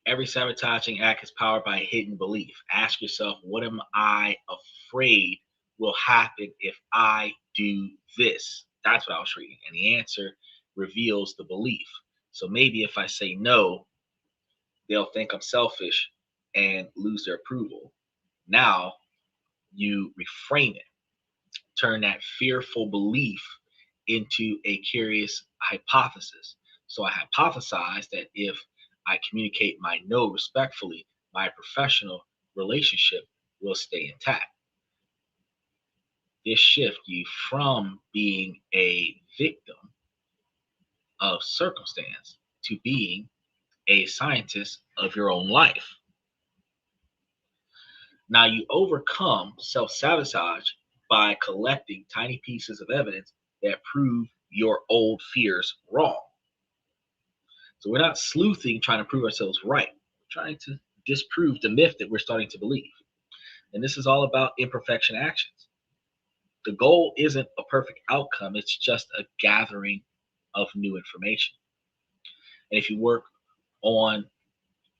Every sabotaging act is powered by a hidden belief. Ask yourself, what am I afraid will happen if I do this? That's what I was reading. And the answer reveals the belief. So maybe if I say no, they'll think I'm selfish and lose their approval. Now you reframe it, turn that fearful belief into a curious hypothesis. So I hypothesize that if I communicate my no respectfully, my professional relationship will stay intact. This shift you from being a victim of circumstance to being a scientist of your own life. Now you overcome self sabotage by collecting tiny pieces of evidence that prove your old fears wrong. So we're not sleuthing trying to prove ourselves right. We're trying to disprove the myth that we're starting to believe. And this is all about imperfection actions. The goal isn't a perfect outcome, it's just a gathering of new information. And if you work on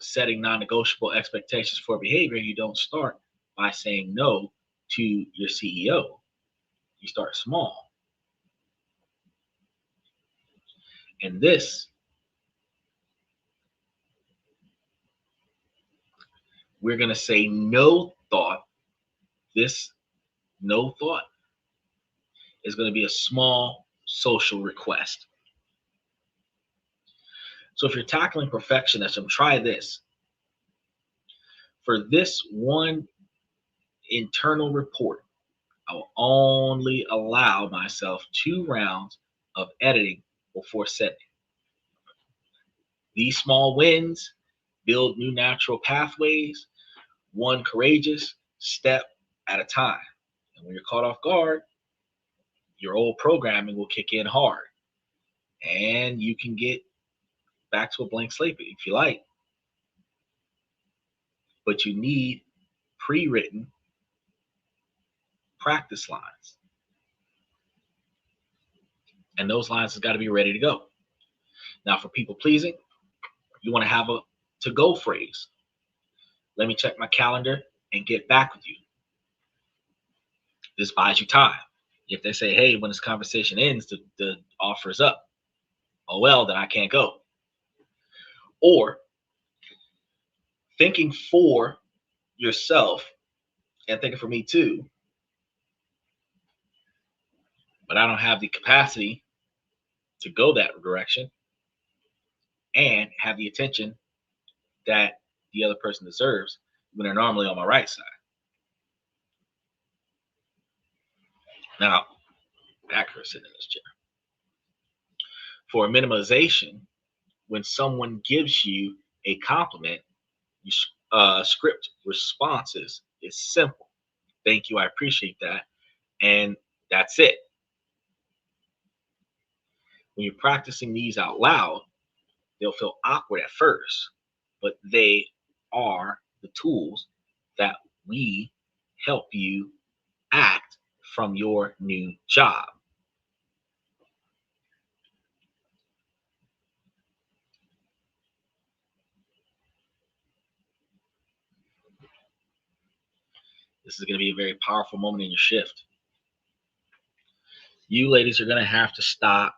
setting non negotiable expectations for behavior, you don't start by saying no to your CEO. You start small. And this, we're going to say no thought. This no thought is going to be a small social request. So if you're tackling perfectionism, try this. For this one internal report, I will only allow myself 2 rounds of editing before setting. These small wins build new natural pathways, one courageous step at a time. And when you're caught off guard, your old programming will kick in hard and you can get back to a blank slate if you like. But you need pre written practice lines. And those lines have got to be ready to go. Now, for people pleasing, you want to have a to go phrase. Let me check my calendar and get back with you. This buys you time. If they say, hey, when this conversation ends, the offer is up. Oh, well, then I can't go. Or thinking for yourself and thinking for me too, but I don't have the capacity to go that direction and have the attention that the other person deserves when they're normally on my right side. Now, back her sitting in this chair. For minimization, when someone gives you a compliment, you script responses is simple. Thank you, I appreciate that, and that's it. When you're practicing these out loud, they'll feel awkward at first, but they are the tools that we help you act from your new job. This is going to be a very powerful moment in your shift. You ladies are going to have to stop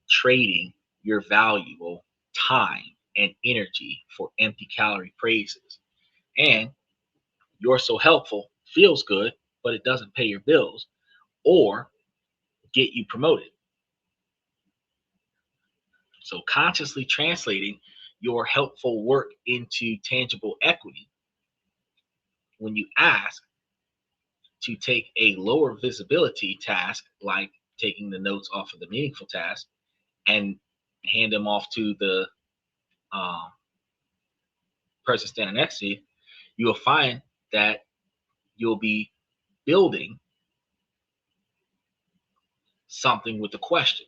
trading your valuable time and energy for empty calorie praises. And you're so helpful feels good, but it doesn't pay your bills or get you promoted. So, consciously translating your helpful work into tangible equity when you ask to take a lower visibility task, like taking the notes off of the meaningful task, and hand them off to the um, person standing next to you, you will find that you'll be building something with the question.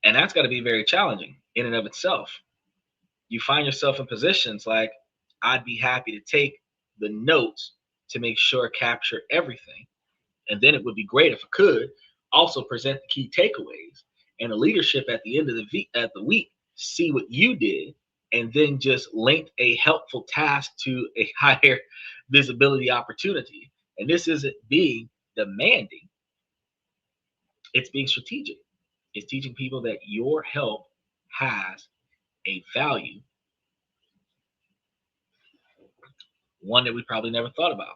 And that's got to be very challenging in and of itself. You find yourself in positions like, I'd be happy to take the notes to make sure I capture everything. And then it would be great if I could also present the key takeaways and the leadership at the end of the week see what you did and then just link a helpful task to a higher visibility opportunity. And this isn't being demanding, it's being strategic. It's teaching people that your help has a value, one that we probably never thought about.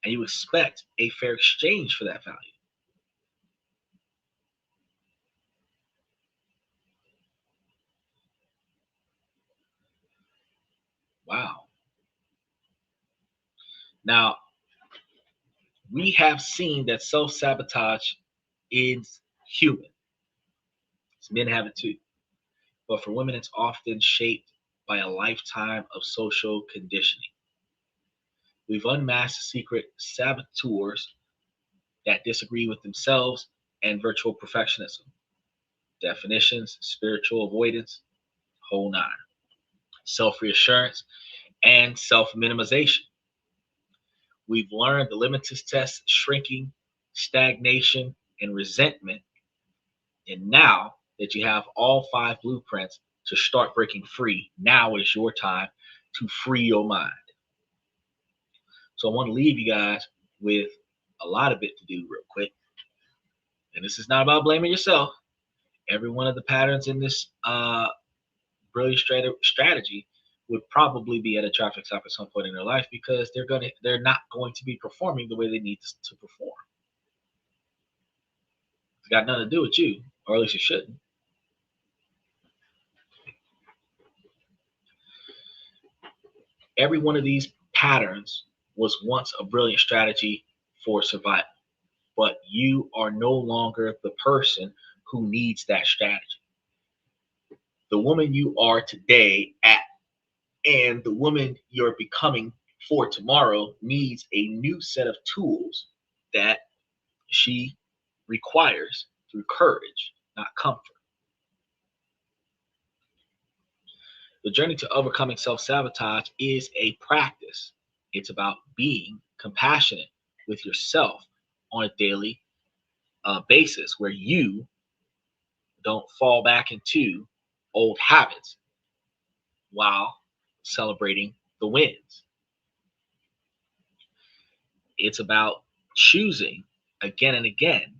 And you expect a fair exchange for that value. Wow. Now, we have seen that self sabotage is human. Men have it too. But for women, it's often shaped by a lifetime of social conditioning. We've unmasked secret saboteurs that disagree with themselves and virtual perfectionism. Definitions, spiritual avoidance, whole nine. Self reassurance and self minimization. We've learned the litmus test, shrinking, stagnation, and resentment. And now that you have all 5 blueprints to start breaking free, now is your time to free your mind. So I want to leave you guys with a lot of it to do real quick. And this is not about blaming yourself. Every one of the patterns in this brilliant strategy would probably be at a traffic stop at some point in their life because they're not going to be performing the way they need to perform. It's got nothing to do with you, or at least it shouldn't. Every one of these patterns was once a brilliant strategy for survival, but you are no longer the person who needs that strategy. The woman you are today at and the woman you're becoming for tomorrow needs a new set of tools that she requires through courage, not comfort. The journey to overcoming self-sabotage is a practice. It's about being compassionate with yourself on a daily basis where you don't fall back into old habits while celebrating the wins. It's about choosing again and again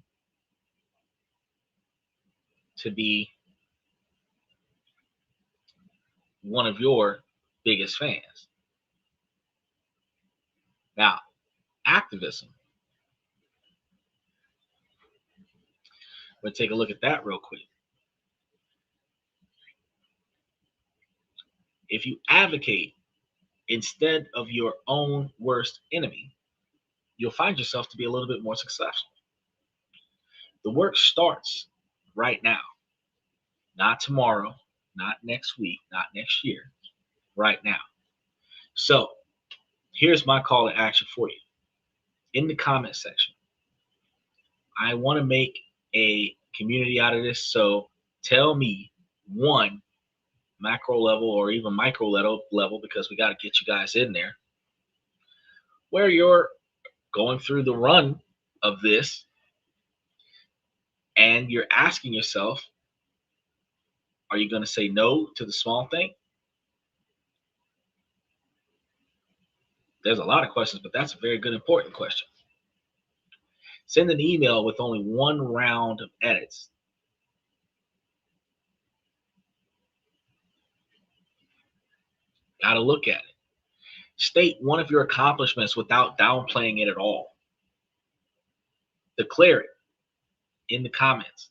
to be one of your biggest fans. Now, activism. We'll take a look at that real quick. If you advocate instead of your own worst enemy, you'll find yourself to be a little bit more successful. The work starts right now, not tomorrow, not next week, not next year, right now. So here's my call to action for you. In the comment section, I want to make a community out of this. So tell me one macro level or even micro level, because we got to get you guys in there, where you're going through the run of this and you're asking yourself, are you going to say no to the small thing? There's a lot of questions, but that's a very good, important question. Send an email with only one round of edits. Got to look at it. State one of your accomplishments without downplaying it at all. Declare it in the comments.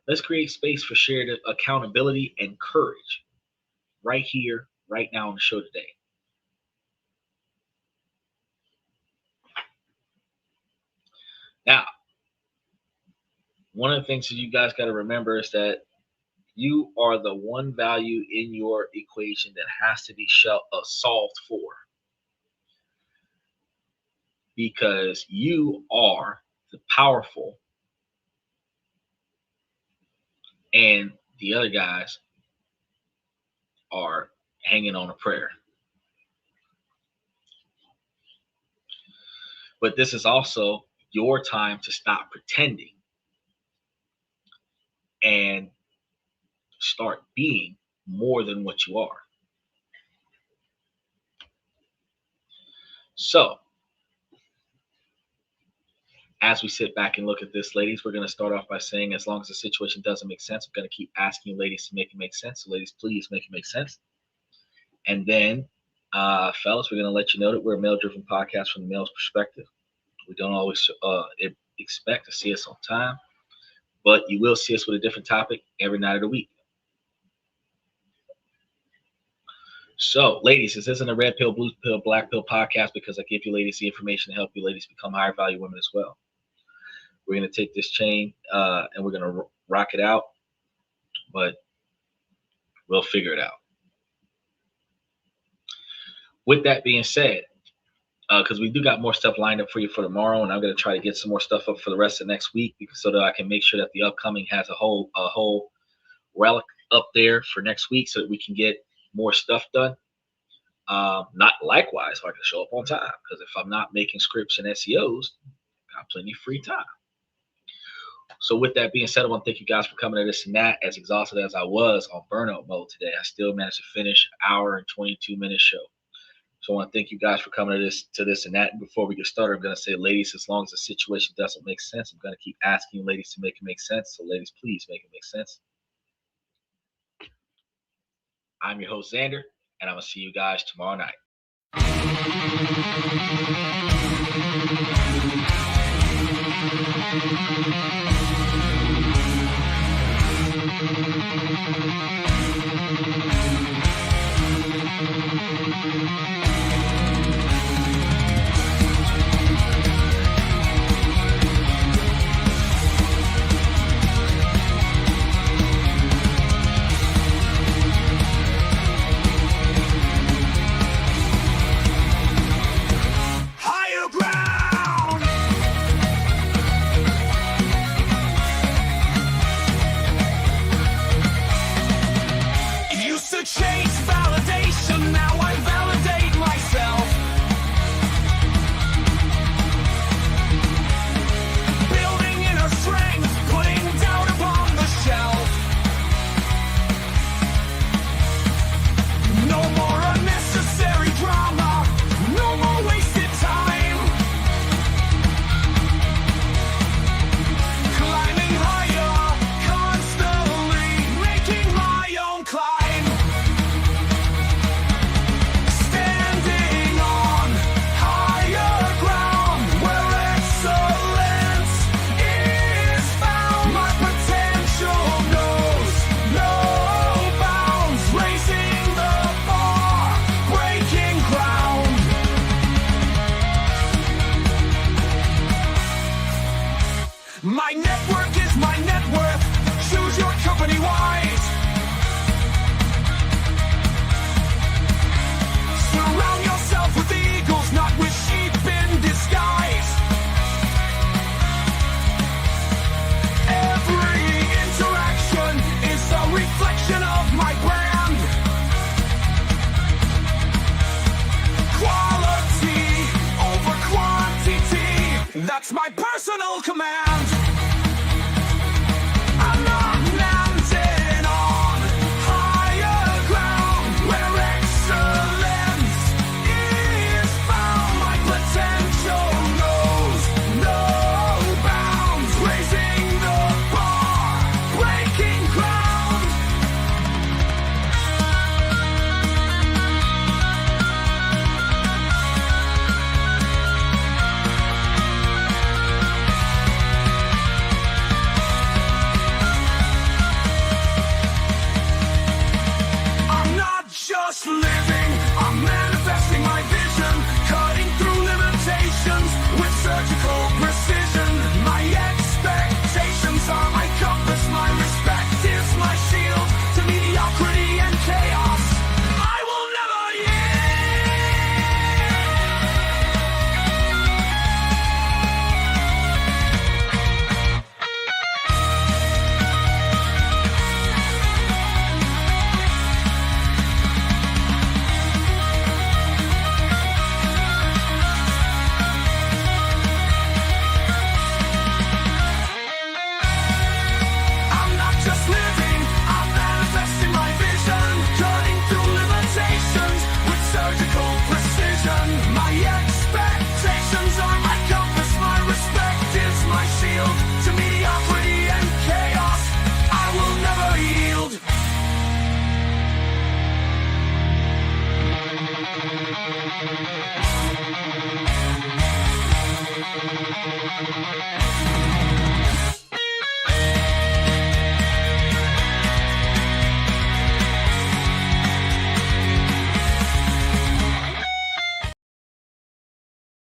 Let's create space for shared accountability and courage right here, right now on the show today. Now, one of the things that you guys got to remember is that you are the one value in your equation that has to be solved for, because you are the powerful and the other guys are hanging on a prayer. But this is also your time to stop pretending and start being more than what you are. So, as we sit back and look at this, ladies, we're going to start off by saying, as long as the situation doesn't make sense, I'm going to keep asking you ladies to make it make sense. So, ladies, please make it make sense. And then, fellas, we're going to let you know that we're a male-driven podcast from the male's perspective. We don't always expect to see us on time, but you will see us with a different topic every night of the week. So, ladies, this isn't a red pill, blue pill, black pill podcast because I give you ladies the information to help you ladies become higher value women as well. We're going to take this chain and we're going to rock it out, but we'll figure it out. With that being said, because we do got more stuff lined up for you for tomorrow, and I'm going to try to get some more stuff up for the rest of next week so that I can make sure that the upcoming has a whole relic up there for next week so that we can get more stuff done. Not likewise if I can show up on time, because if I'm not making scripts and SEOs, I got plenty of free time. So with that being said, I want to thank you guys for coming to this and that. As exhausted as I was on burnout mode today, I still managed to finish an hour and 22-minute show. So I want to thank you guys for coming to this and that. And before we get started, I'm going to say, ladies, as long as the situation doesn't make sense, I'm going to keep asking you ladies to make it make sense. So ladies, please make it make sense. I'm your host, Xander, and I'm going to see you guys tomorrow night. Higher ground. Used to chase validation, now I validate myself. Building inner strength, putting doubt upon the shelf. No more unnecessary drama, no more wasted time. Climbing higher, constantly making my own climb. Standing on higher ground where excellence is found. My potential knows no bounds, raising the bar, breaking ground. My network is my net worth. Choose your company wise. Surround yourself with eagles, not with sheep in disguise. Every interaction is a reflection of my brand. Quality over quantity, that's my personal command. I'm not landing on higher ground where excellence is found. My potential knows no bounds, raising the bar, breaking ground. I'm not just living, I'm manifesting my vision, cutting through limitations with surgical precision. My expectations are my compass, my respect is my shield to mediocrity and chaos. I will never I'm not just living, I'm manifesting my vision, cutting through limitations with surgical precision. My expectations are my compass, my respect is my shield to mediocrity and chaos. I will never yield.